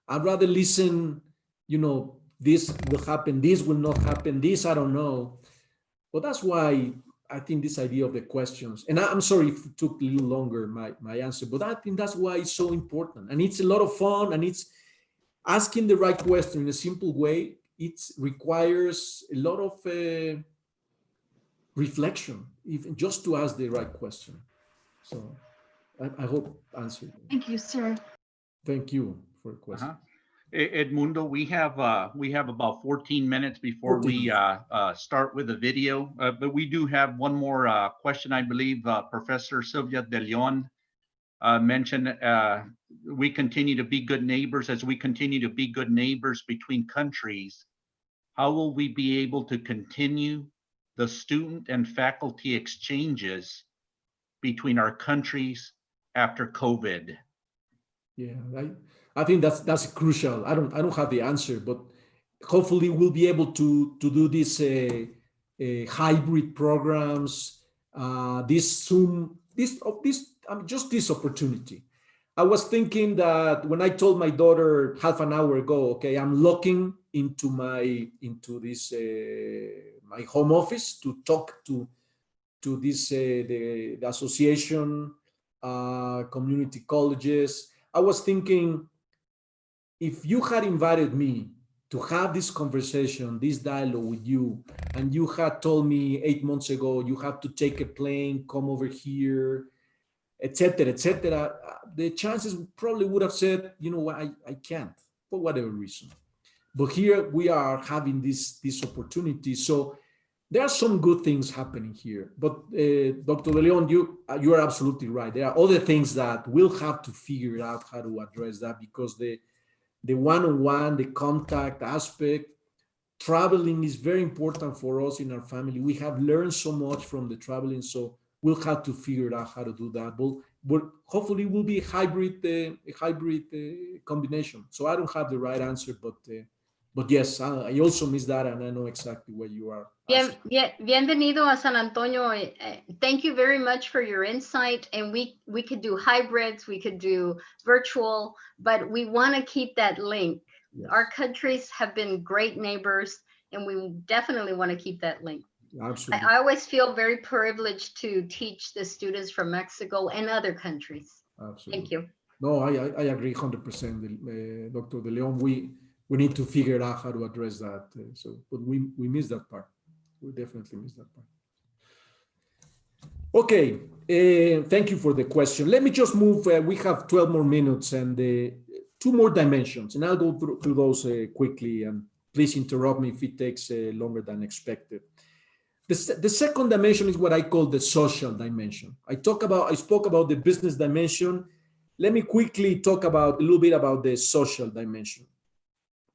I'd rather listen, this will happen, this will not happen, this, I don't know. But that's why I think this idea of the questions, and I'm sorry if it took a little longer, my answer, but I think that's why it's so important. And it's a lot of fun, and it's asking the right question in a simple way. It requires a lot of reflection, even just to ask the right question. So I hope I answered. Thank you, sir. Thank you for the question. Edmundo, we have about 14 minutes before 14. we start with the video, but we do have one more question. I believe Professor Sylvia De Leon mentioned we continue to be good neighbors. As we continue to be good neighbors between countries, how will we be able to continue the student and faculty exchanges between our countries after COVID? Yeah, I think that's crucial. I don't have the answer, but hopefully we'll be able to do these hybrid programs, this Zoom, just this opportunity. I was thinking that when I told my daughter half an hour ago, okay, I'm logging into this my home office to talk to this the association, community colleges. I was thinking, if you had invited me to have this conversation, this dialogue with you, and you had told me 8 months ago, you have to take a plane, come over here, etc., the chances probably would have said, you know what, I can't, for whatever reason. But here we are having this opportunity. So there are some good things happening here. But Dr. De Leon, you are absolutely right. There are other things that we'll have to figure out how to address that, because the one-on-one, the contact aspect, traveling is very important for us in our family. We have learned so much from the traveling, so we'll have to figure out how to do that. But hopefully it will be a hybrid combination. So I don't have the right answer, but yes, I also miss that, and I know exactly where you are. Bienvenido a San Antonio. Thank you very much for your insight. And we could do hybrids, we could do virtual, but we want to keep that link. Yes. Our countries have been great neighbors, and we definitely want to keep that link. Absolutely. I always feel very privileged to teach the students from Mexico and other countries. Absolutely. Thank you. No, I agree 100%, Dr. De Leon. We need to figure out how to address that. But we miss that part. We definitely miss that part. Okay, thank you for the question. Let me just move. We have 12 more minutes and 2 more dimensions, and I'll go through those quickly. And please interrupt me if it takes longer than expected. The second dimension is what I call the social dimension. I spoke about the business dimension. Let me quickly talk a little bit about the social dimension.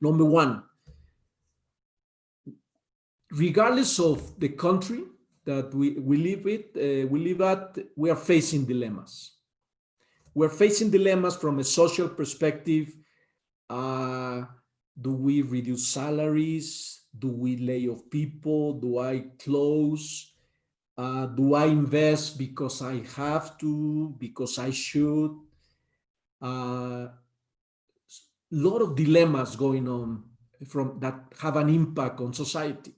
Number 1, regardless of the country that we live at, we are facing dilemmas. We're facing dilemmas from a social perspective. Do we reduce salaries? Do we lay off people? Do I close? Do I invest because I have to, because I should? lot of dilemmas going on from that have an impact on society.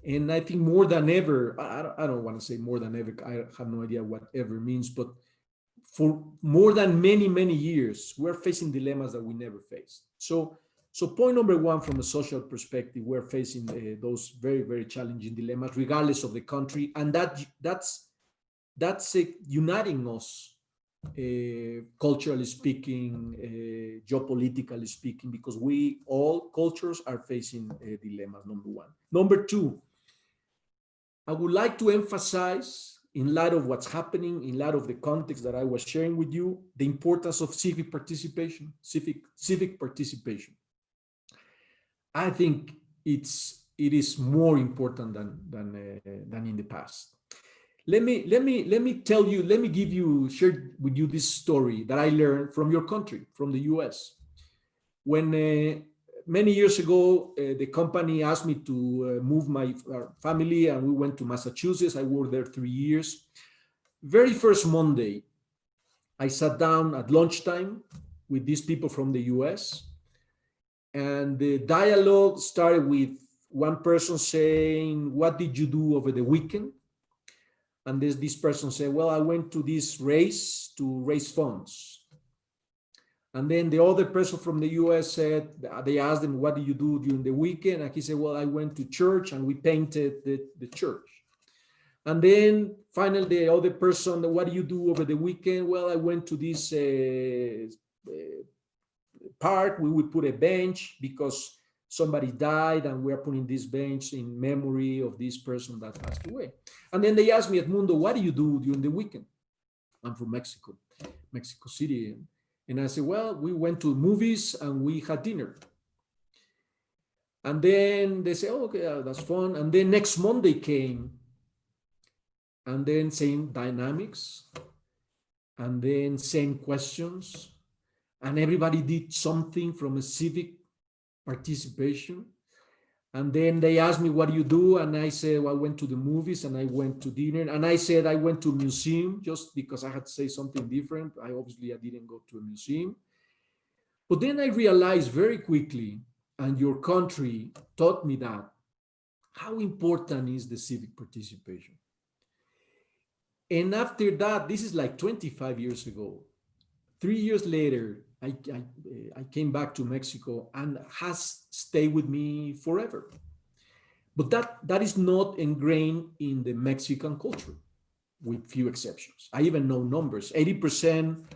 And I think more than ever, I don't want to say more than ever, I have no idea what ever means, but for more than many years, we're facing dilemmas that we never faced. So point number one, from a social perspective, we're facing those very challenging dilemmas, regardless of the country, and that's uniting us, culturally speaking, geopolitically speaking, because we all cultures are facing dilemmas. Number one. Number two, I would like to emphasize, in light of what's happening, in light of the context that I was sharing with you, the importance of civic participation. Civic participation. I think it is more important than in the past. Let me share with you this story that I learned from your country, from the US. When many years ago, the company asked me to move my family, and we went to Massachusetts. I worked there 3 years. Very first Monday, I sat down at lunchtime with these people from the US, and the dialogue started with one person saying, "What did you do over the weekend?" And this person said, "Well, I went to this race to raise funds." And then the other person from the US said, they asked him, "What did you do during the weekend?" And he said, "Well, I went to church and we painted the church." And then finally, the other person, "What do you do over the weekend?" "Well, I went to this park. We would put a bench because somebody died, and we are putting this bench in memory of this person that passed away." And then they asked me, "Edmundo, what do you do during the weekend?" I'm from Mexico City. And I said, "Well, we went to movies and we had dinner." And then they say, "Oh, okay, that's fun." And then next Monday came, and then same dynamics, and then same questions, and everybody did something from a civic participation. And then they asked me, "What do you do?" And I said, "Well, I went to the movies and I went to dinner." And I said, "I went to a museum," just because I had to say something different. I didn't go to a museum. But then I realized very quickly, and your country taught me that, how important is the civic participation. And after that, this is like 25 years ago, 3 years later, I came back to Mexico, and has stayed with me forever. But that is not ingrained in the Mexican culture, with few exceptions. I even know numbers. 80%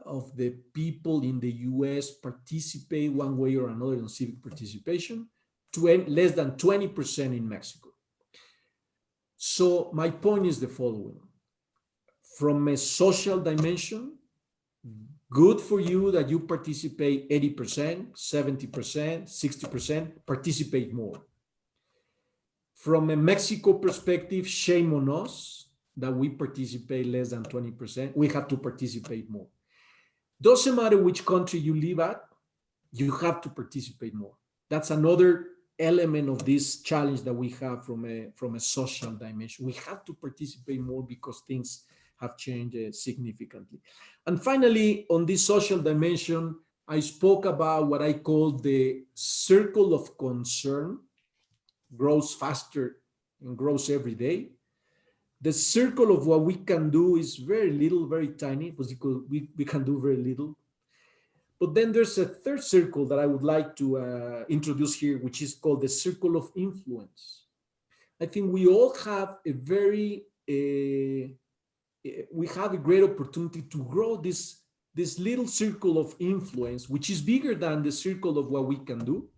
of the people in the US participate one way or another in civic participation, less than 20% in Mexico. So my point is the following. From a social dimension, good for you that you participate 80%, 70%, 60%, participate more. From a Mexico perspective, shame on us that we participate less than 20%. We have to participate more. Doesn't matter which country you live at, you have to participate more. That's another element of this challenge that we have from a social dimension. We have to participate more because things have changed significantly. And finally, on this social dimension, I spoke about what I call the circle of concern, grows faster and grows every day. The circle of what we can do is very little, very tiny, because we can do very little. But then there's a third circle that I would like to introduce here, which is called the circle of influence. I think we all have we have a great opportunity to grow this little circle of influence, which is bigger than the circle of what we can do.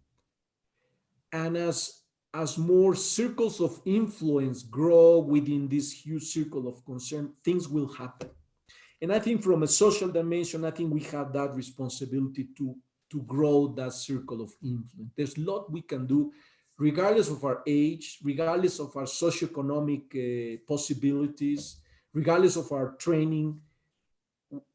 And as more circles of influence grow within this huge circle of concern, things will happen. And I think from a social dimension, I think we have that responsibility to grow that circle of influence. There's a lot we can do, regardless of our age, regardless of our socioeconomic possibilities, regardless of our training.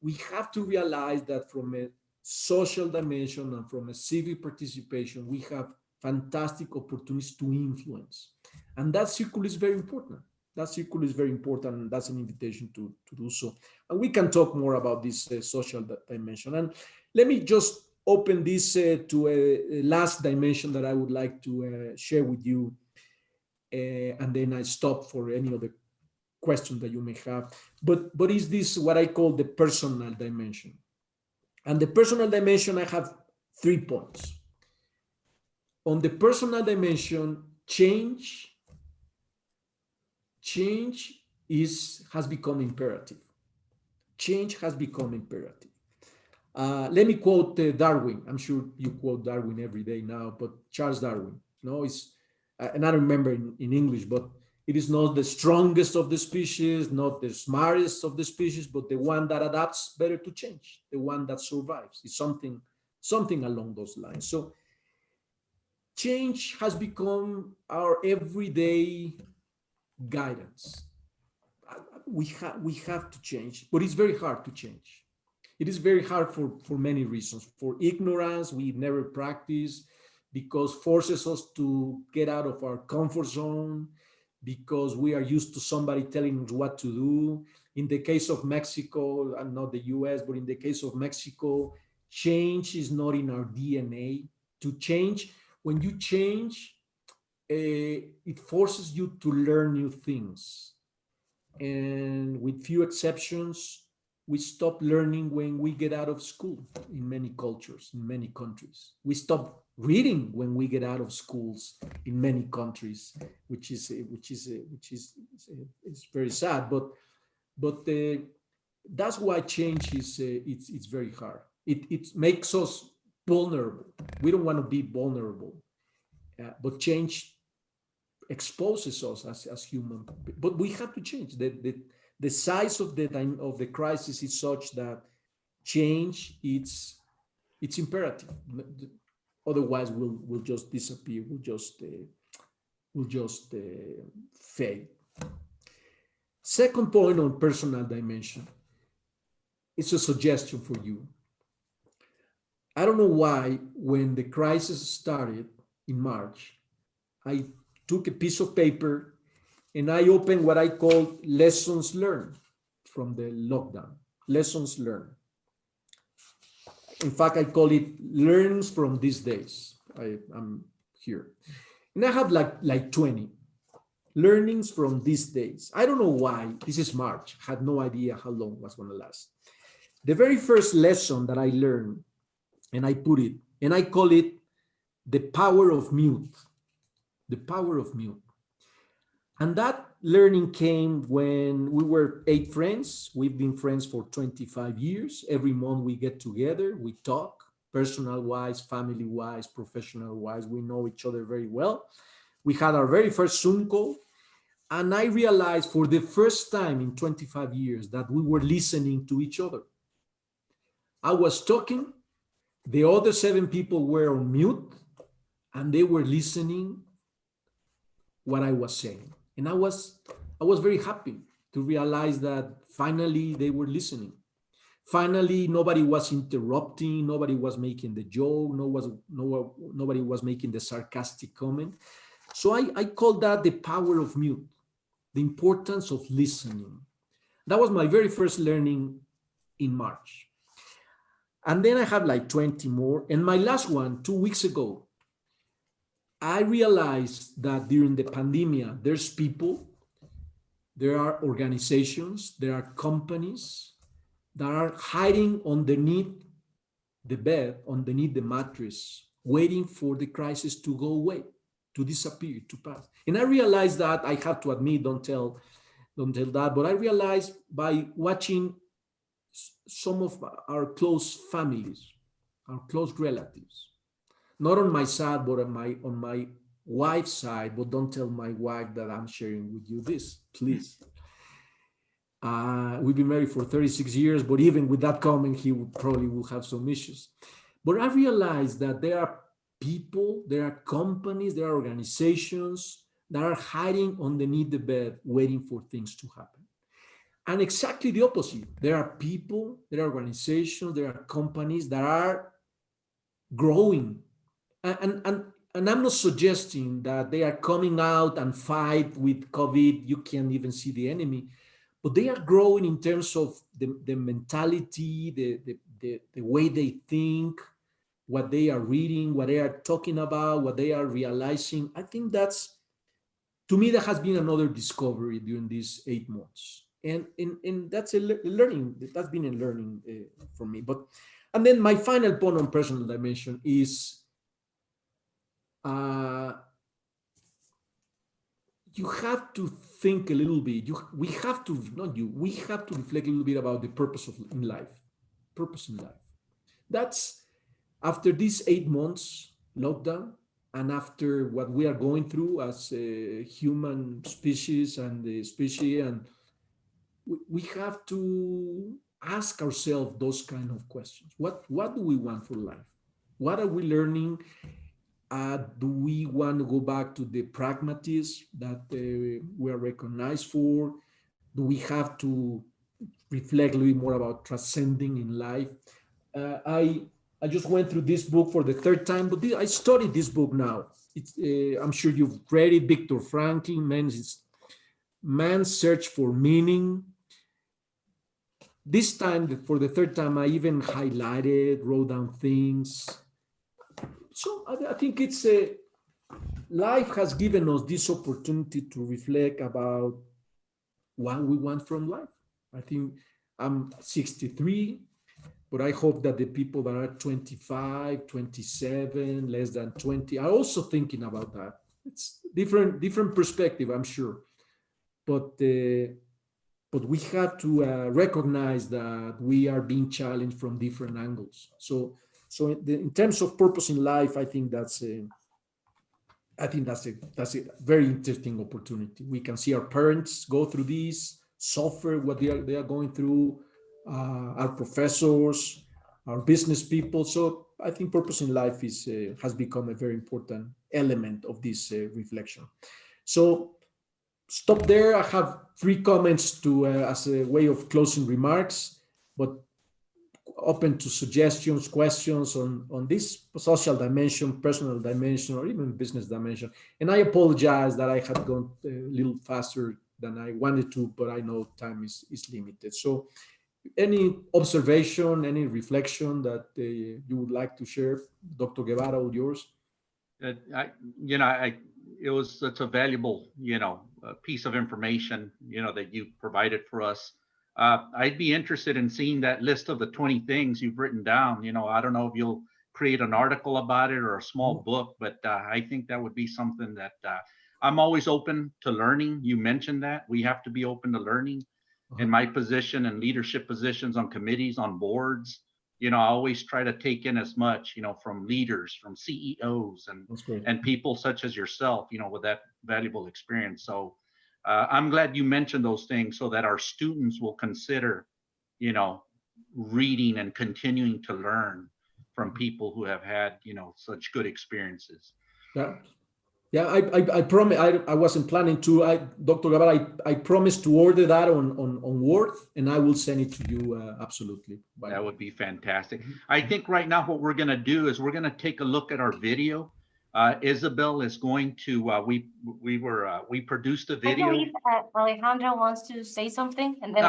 We have to realize that from a social dimension and from a civic participation, we have fantastic opportunities to influence. And that circle is very important. That circle is very important, and that's an invitation to do so. And we can talk more about this social dimension. And let me just open this to a last dimension that I would like to share with you. And then I stop for any other question that you may have. But is this what I call the personal dimension? And the personal dimension, I have 3 points. On the personal dimension, change has become imperative. Change has become imperative. Let me quote Darwin. I'm sure you quote Darwin every day now, but Charles Darwin, and I don't remember in English, but it is not the strongest of the species, not the smartest of the species, but the one that adapts better to change, the one that survives. It's something along those lines. So change has become our everyday guidance. We have to change, but it's very hard to change. It is very hard for many reasons. For ignorance, we never practice, because forces us to get out of our comfort zone, because we are used to somebody telling us what to do. In the case of Mexico, and not the US, but in the case of Mexico, change is not in our DNA. To change, when you change, it forces you to learn new things. And with few exceptions, we stop learning when we get out of school in many cultures, in many countries. We stop reading when we get out of schools in many countries, which is very sad. But that's why change is it's very hard. It makes us vulnerable. We don't want to be vulnerable, but change exposes us as human. But we have to change. The size of the crisis is such that change it's imperative. Otherwise, we'll just disappear. We'll just fade. Second point on personal dimension. It's a suggestion for you. I don't know why, when the crisis started in March, I took a piece of paper and I opened what I call lessons learned from the lockdown. Lessons learned. In fact, I call it learnings from these days. I'm here. And I have like 20 learnings from these days. I don't know why. This is March. I had no idea how long it was going to last. The very first lesson that I learned, and I put it, and I call it the power of mute. The power of mute. And that learning came when we were 8 friends. We've been friends for 25 years. Every month we get together, we talk, personal-wise, family-wise, professional-wise. We know each other very well. We had our very first Zoom call, and I realized for the first time in 25 years that we were listening to each other. I was talking, the other 7 people were on mute, and they were listening what I was saying. And I was very happy to realize that finally they were listening. Finally, nobody was interrupting, nobody was making the joke, nobody was making the sarcastic comment. So I call that the power of mute, the importance of listening. That was my very first learning in March. And then I have like 20 more. And my last one, 2 weeks ago, I realized that during the pandemic, there's people, there are organizations, there are companies that are hiding underneath the bed, underneath the mattress, waiting for the crisis to go away, to disappear, to pass. And I realized that, I have to admit, don't tell that, but I realized by watching some of our close families, our close relatives, not on my side, but on my wife's side, but don't tell my wife that I'm sharing with you this, please. We've been married for 36 years, but even with that comment, he would probably will have some issues. But I realized that there are people, there are companies, there are organizations that are hiding underneath the bed, waiting for things to happen. And exactly the opposite. There are people, there are organizations, there are companies that are growing. And I'm not suggesting that they are coming out and fight with COVID. You can't even see the enemy, but they are growing in terms of the mentality, the way they think, what they are reading, what they are talking about, what they are realizing. I think that's, to me, that has been another discovery during these 8 months. And that's a learning, that's been a learning for me. And then my final point on personal dimension is, you have to think a little bit. We have to, not you, we have to reflect a little bit about the purpose in life. Purpose in life. That's after these 8 months lockdown, and after what we are going through as a human species and the species, and we have to ask ourselves those kind of questions. What do we want for life? What are we learning? Do we want to go back to the pragmatism that we are recognized for? Do we have to reflect a little bit more about transcending in life? I just went through this book for the third time, but I studied this book now. I'm sure you've read it, Viktor Frankl, Man's Search for Meaning. This time, for the third time, I even highlighted, wrote down things. So I think it's life has given us this opportunity to reflect about what we want from life. I think I'm 63, but I hope that the people that are 25, 27, less than 20 are also thinking about that. It's different perspective, I'm sure. But we have to recognize that we are being challenged from different angles. So in terms of purpose in life, I think that's a very interesting opportunity. We can see our parents go through this, suffer what they are going through, our professors, our business people. So I think purpose in life has become a very important element of this reflection. So stop there. I have 3 comments to as a way of closing remarks, but open to suggestions, questions on this social dimension, personal dimension, or even business dimension. And I apologize that I have gone a little faster than I wanted to, but I know time is limited. So any observation, any reflection that you would like to share, Dr. Guevara, or yours? It was such a valuable, piece of information, that you provided for us. I'd be interested in seeing that list of the 20 things you've written down. I don't know if you'll create an article about it or a small book, but I think that would be something that I'm always open to learning. You mentioned that we have to be open to learning. In my position and leadership positions on committees, on boards, I always try to take in as much, from leaders, from CEOs and people such as yourself, with that valuable experience. So I'm glad you mentioned those things so that our students will consider, reading and continuing to learn from people who have had, such good experiences. Yeah, I promise. I wasn't planning to. Dr. Guevara, I promised to order that on Word, and I will send it to you absolutely. That would be fantastic. I think right now what we're going to do is we're going to take a look at our video. Isabel is going to. We produced a video. I believe Alejandra wants to say something, and then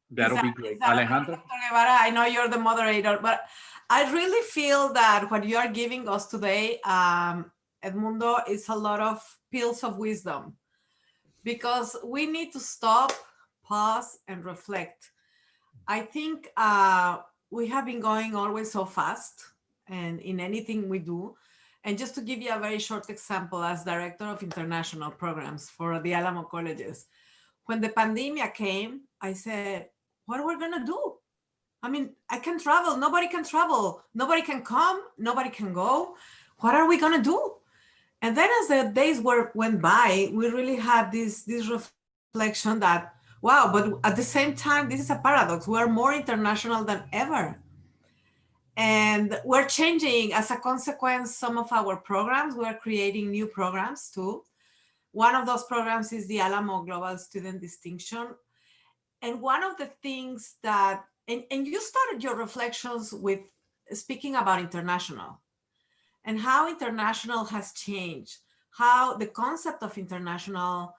that'll be great. Alejandra, Dr. Guevara, I know you're the moderator, but I really feel that what you are giving us today, Edmundo, is a lot of pills of wisdom, because we need to stop, pause, and reflect. I think we have been going always so fast, and in anything we do. And just to give you a very short example, as director of international programs for the Alamo colleges, when the pandemic came, I said, what are we gonna do? I mean, I can travel, nobody can travel, nobody can come, nobody can go. What are we gonna do? And then as the days went by, we really had this reflection that, wow, but at the same time, this is a paradox. We're more international than ever. And we're changing as a consequence some of our programs. We're creating new programs too. One of those programs is the Alamo Global Student Distinction. And one of the things that, and you started your reflections with speaking about international. and how international has changed, how the concept of international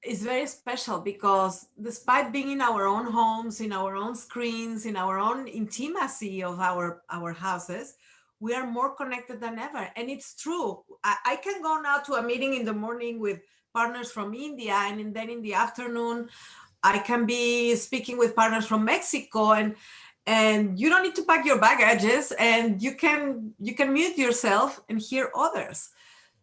is very special, because despite being in our own homes, in our own screens, in our own intimacy of our houses, we are more connected than ever. And it's true. I can go now to a meeting in the morning with partners from India, and then in the afternoon, I can be speaking with partners from Mexico, and you don't need to pack your baggages, and you can mute yourself and hear others.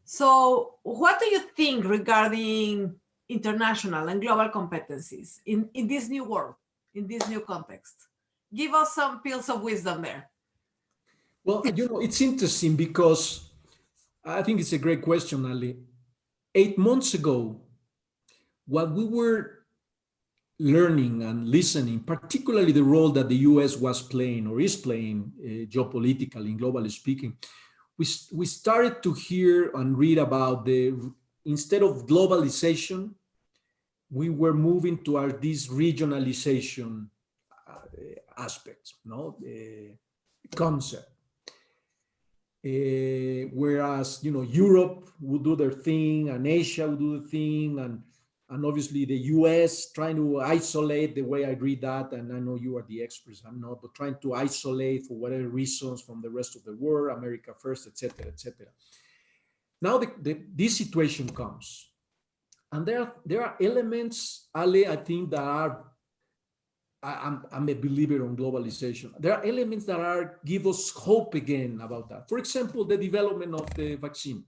So what do you think regarding international and global competencies in this new world, in this new context? Give us some pills of wisdom there. Well, it's interesting because I think it's a great question, Ali. 8 months ago, what we were learning and listening, particularly the role that the US was playing or is playing geopolitically, globally speaking, we started to hear and read about instead of globalization, we were moving toward this regionalization aspect, concept. Whereas, Europe would do their thing, and Asia would do the thing, and obviously the US trying to isolate, the way I read that, and I know you are the experts, I'm not, but trying to isolate for whatever reasons from the rest of the world, America first, etc., etc. Now this situation comes, and there are elements, Ale, I think that are, I'm a believer on globalization. There are elements that give us hope again about that. For example, the development of the vaccine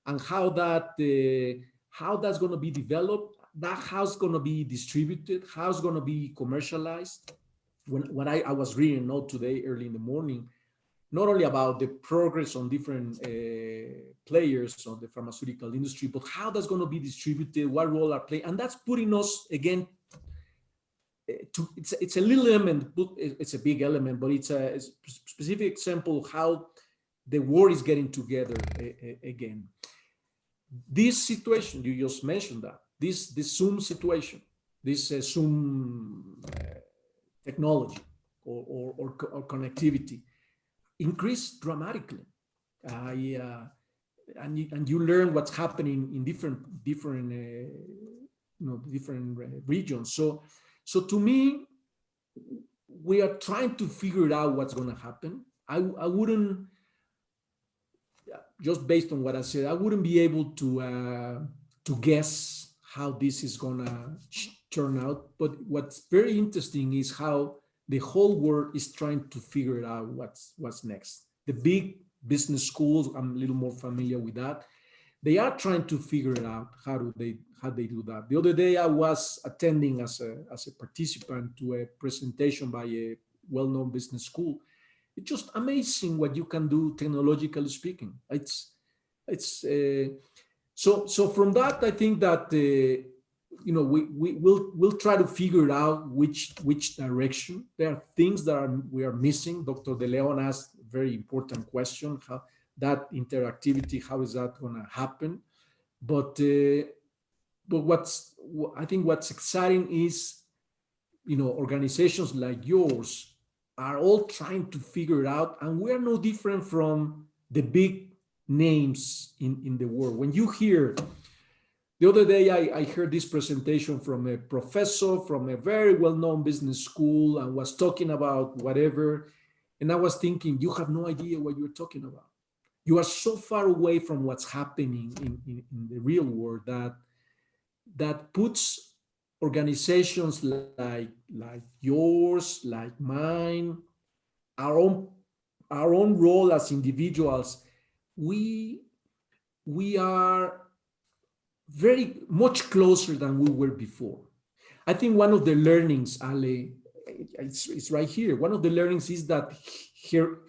and how that's going to be developed, how it's going to be distributed, how it's going to be commercialized. When I was reading today early in the morning, not only about the progress on different players of the pharmaceutical industry, but how that's going to be distributed, what role are playing, and that's putting us again. It's a little element, it's a big element, but it's a specific example of how the world is getting together again. This situation, you just mentioned that, this Zoom situation, this Zoom technology or connectivity increased dramatically. And you learn what's happening in different regions. So to me, we are trying to figure out what's going to happen. I wouldn't, just based on what I said, I wouldn't be able to guess how this is going to turn out. But what's very interesting is how the whole world is trying to figure out what's next. The big business schools, I'm a little more familiar with that. They are trying to figure it out. How they do that. The other day, I was attending as a participant to a presentation by a well-known business school. It's just amazing what you can do technologically speaking. So from that, I think that we'll try to figure out which direction. There are things that we are missing. Dr. De Leon asked a very important question: how that interactivity, how is that going to happen? But I think what's exciting is, organizations like yours are all trying to figure it out, and we are no different from the big names in the world. When you hear, the other day I heard this presentation from a professor from a very well-known business school and was talking about whatever, and I was thinking, you have no idea what you're talking about. You are so far away from what's happening in the real world that puts organizations like yours, like mine, our own role as individuals. We are very much closer than we were before. I think one of the learnings, Ale, it's right here. One of the learnings is that here.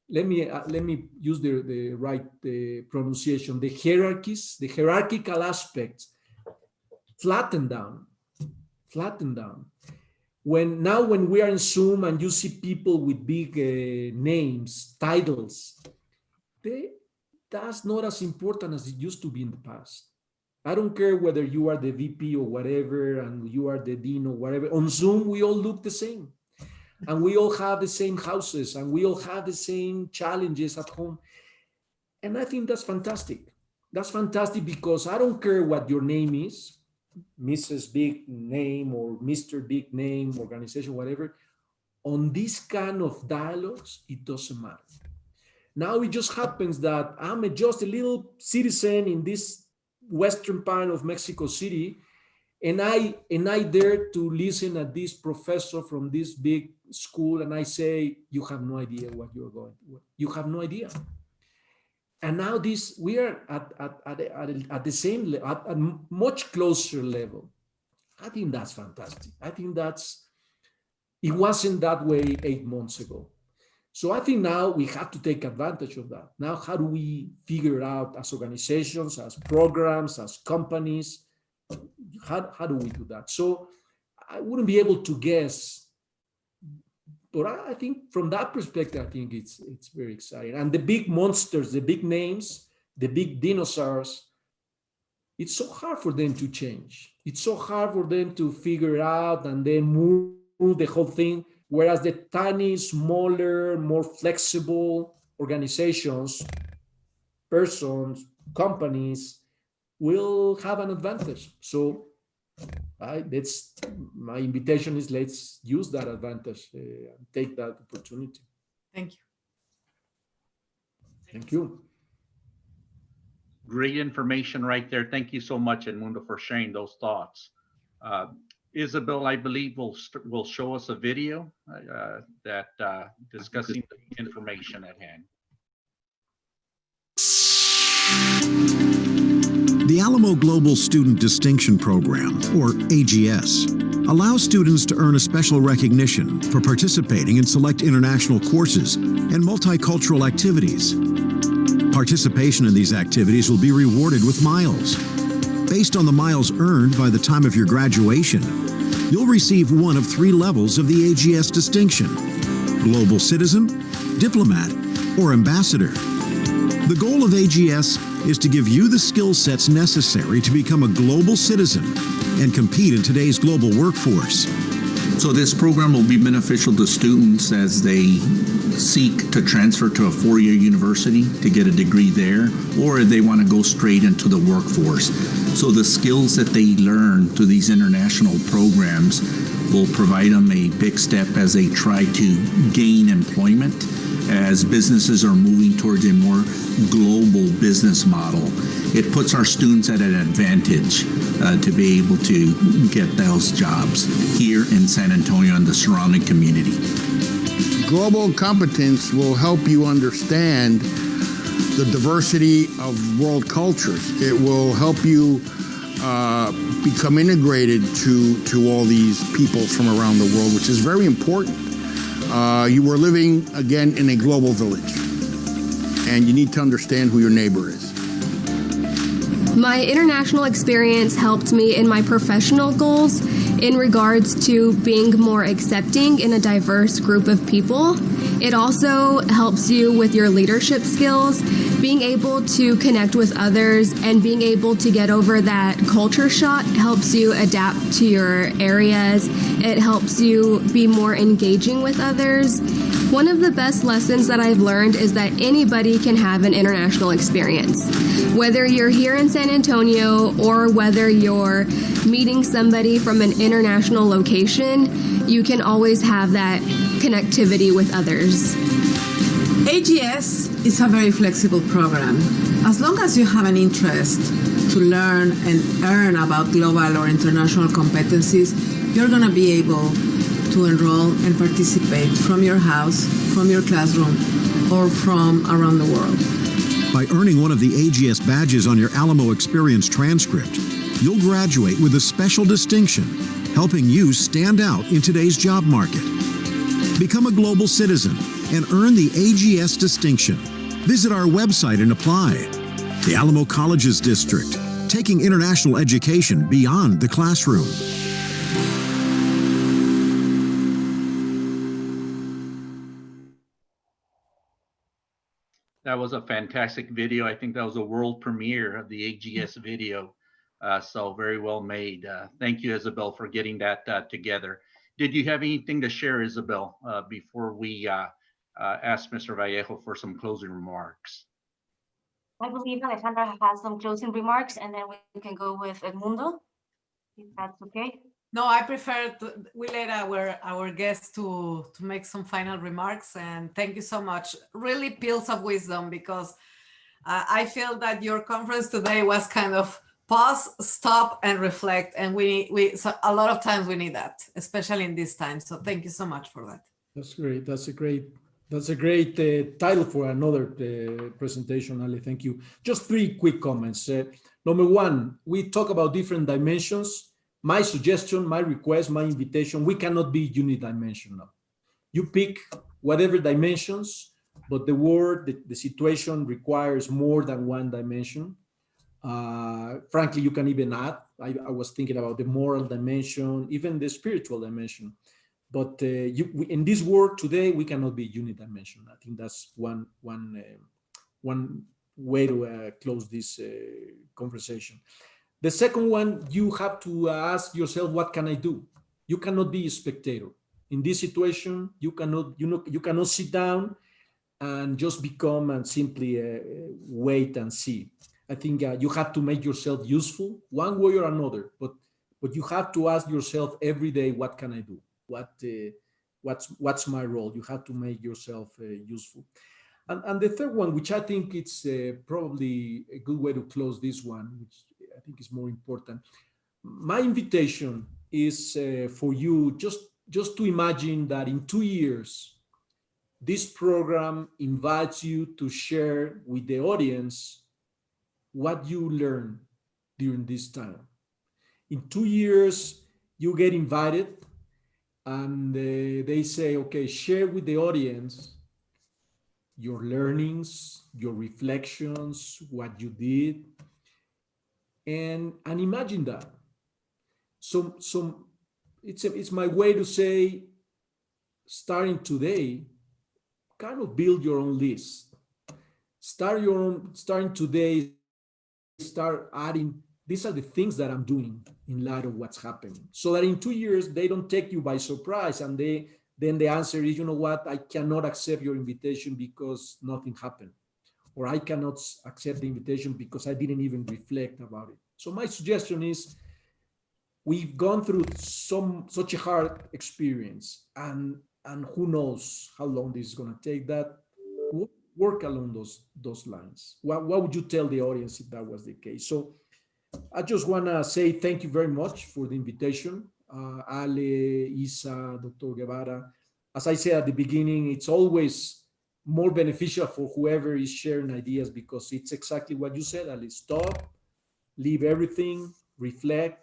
Let me use the right pronunciation. The hierarchical aspects flatten down. When we are in Zoom and you see people with big names, titles, that's not as important as it used to be in the past. I don't care whether you are the VP or whatever, and you are the dean or whatever. On Zoom, we all look the same. and we all have the same houses, and we all have the same challenges at home. And I think that's fantastic. That's fantastic because I don't care what your name is, Mrs. Big Name or Mr. Big Name, organization, whatever. On this kind of dialogues, it doesn't matter. Now it just happens that I'm just a little citizen in this western part of Mexico City, and I dare to listen at this professor from this big school, and I say, you have no idea what you're going to. You have no idea. And now we are at the same level, at a much closer level. I think that's fantastic. I think it wasn't that way 8 months ago. So I think now we have to take advantage of that. Now, how do we figure out as organizations, as programs, as companies, how do we do that? So I wouldn't be able to guess, but I think from that perspective, I think it's very exciting. And the big monsters, the big names, the big dinosaurs, it's so hard for them to change. It's so hard for them to figure out and then move the whole thing. Whereas the tiny, smaller, more flexible organizations, persons, companies will have an advantage. So that's my invitation is let's use that advantage and take that opportunity. Thank you. Thank you. Great information right there. Thank you so much, Edmundo, for sharing those thoughts. Isabel, I believe, will show us a video that discussing the information at hand. The Alamo Global Student Distinction Program, or AGS, allows students to earn a special recognition for participating in select international courses and multicultural activities. Participation in these activities will be rewarded with miles. Based on the miles earned by the time of your graduation, you'll receive one of 3 levels of the AGS distinction: Global Citizen, Diplomat, or Ambassador. The goal of AGS is to give you the skill sets necessary to become a global citizen and compete in today's global workforce. So this program will be beneficial to students as they seek to transfer to a 4-year university to get a degree there, or they want to go straight into the workforce. So the skills that they learn through these international programs will provide them a big step as they try to gain employment, as businesses are moving towards a more global business model. It puts our students at an advantage to be able to get those jobs here in San Antonio and the surrounding community. Global competence will help you understand the diversity of world cultures. It will help you become integrated to all these people from around the world, which is very important. You are living, again, in a global village, and you need to understand who your neighbor is. My international experience helped me in my professional goals in regards to being more accepting in a diverse group of people. It also helps you with your leadership skills, being able to connect with others and being able to get over that culture shock helps you adapt to your areas. It helps you be more engaging with others. One of the best lessons that I've learned is that anybody can have an international experience. Whether you're here in San Antonio or whether you're meeting somebody from an international location, you can always have that connectivity with others. AGS is a very flexible program. As long as you have an interest to learn and earn about global or international competencies, you're going to be able to enroll and participate from your house, from your classroom, or from around the world. By earning one of the AGS badges on your Alamo Experience transcript, you'll graduate with a special distinction, helping you stand out in today's job market. Become a global citizen and earn the AGS distinction. Visit our website and apply. The Alamo Colleges District, taking international education beyond the classroom. That was a fantastic video. I think that was a world premiere of the AGS video. So very well made. Thank you, Isabel, for getting that together. did you have anything to share, Isabel, before we ask Mr. Vallejo for some closing remarks? I believe Alejandra has some closing remarks, and then we can go with Edmundo, if that's okay. No, I prefer we let our guests to make some final remarks, and thank you so much. Really pills of wisdom, because I feel that your conference today was kind of pause, stop, and reflect, and so a lot of times we need that, especially in this time. So thank you so much for that. That's great. That's a great title for another presentation, Ali. Thank you. Just 3 quick comments. Number 1, we talk about different dimensions. My suggestion, my request, my invitation, we cannot be unidimensional. You pick whatever dimensions, but the situation requires more than one dimension. Frankly, you can even add, I was thinking about the moral dimension, even the spiritual dimension. But in this world today, we cannot be unidimensional. I think that's one way to close this conversation. The second one, you have to ask yourself, what can I do? You cannot be a spectator. In this situation, you cannot sit down and just become and simply wait and see. I think you have to make yourself useful one way or another, but you have to ask yourself every day, what can I do? What's my role? You have to make yourself useful. And the third one, which I think it's probably a good way to close this one, which I think is more important. My invitation is for you just to imagine that in 2 years, this program invites you to share with the audience what you learned during this time. In 2 years, you get invited and they say, okay, share with the audience your learnings, your reflections, what you did, and imagine that. So it's my way to say, starting today, kind of build your own list. Starting today, start adding, these are the things that I'm doing in light of what's happening. So that in 2 years, they don't take you by surprise. And then the answer is, you know what, I cannot accept your invitation because nothing happened. Or I cannot accept the invitation because I didn't even reflect about it. So my suggestion is, we've gone through such a hard experience, and who knows how long this is going to take. That work along those lines. What would you tell the audience if that was the case? So I just want to say thank you very much for the invitation, Ale, Isa, Dr. Guevara. As I said at the beginning, it's always more beneficial for whoever is sharing ideas, because it's exactly what you said, Ali. Stop, leave everything, reflect,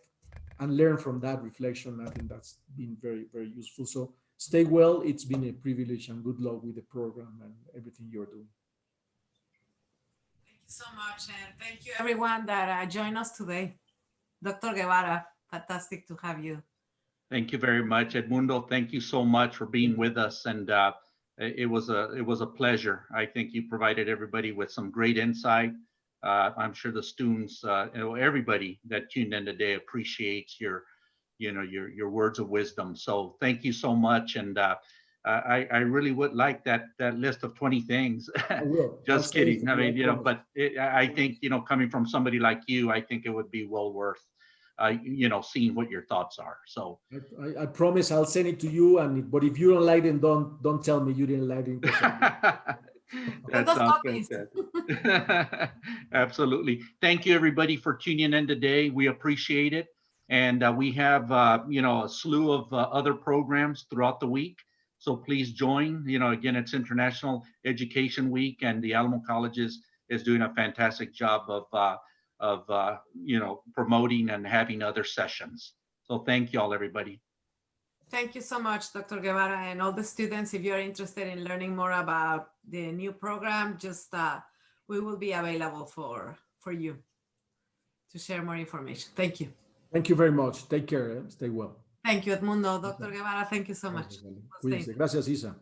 and learn from that reflection. I think that's been very, very useful. So stay well. It's been a privilege, and good luck with the program and everything you're doing. Thank you so much. And thank you everyone that joined us today. Dr. Guevara, fantastic to have you. Thank you very much, Edmundo. Thank you so much for being with us. And it was a pleasure. I think you provided everybody with some great insight. I'm sure the students, everybody that tuned in today appreciates your words of wisdom. So thank you so much. And I really would like that list of 20 things. Just kidding. I mean, but I think, coming from somebody like you, I think it would be well worth, seeing what your thoughts are. So I promise I'll send it to you. But if you don't like them, don't tell me you didn't like them. That sounds fantastic. Absolutely. Thank you, everybody, for tuning in today. We appreciate it. And we have, a slew of other programs throughout the week. So please join. Again, it's International Education Week, and the Alamo Colleges is doing a fantastic job of promoting and having other sessions. So thank you all, everybody. Thank you so much, Dr. Guevara, and all the students. If you're interested in learning more about the new program, just we will be available for you to share more information. Thank you. Thank you very much. Take care. Stay well. Thank you, Edmundo. Dr. Guevara, thank you so much. Gracias, Isa.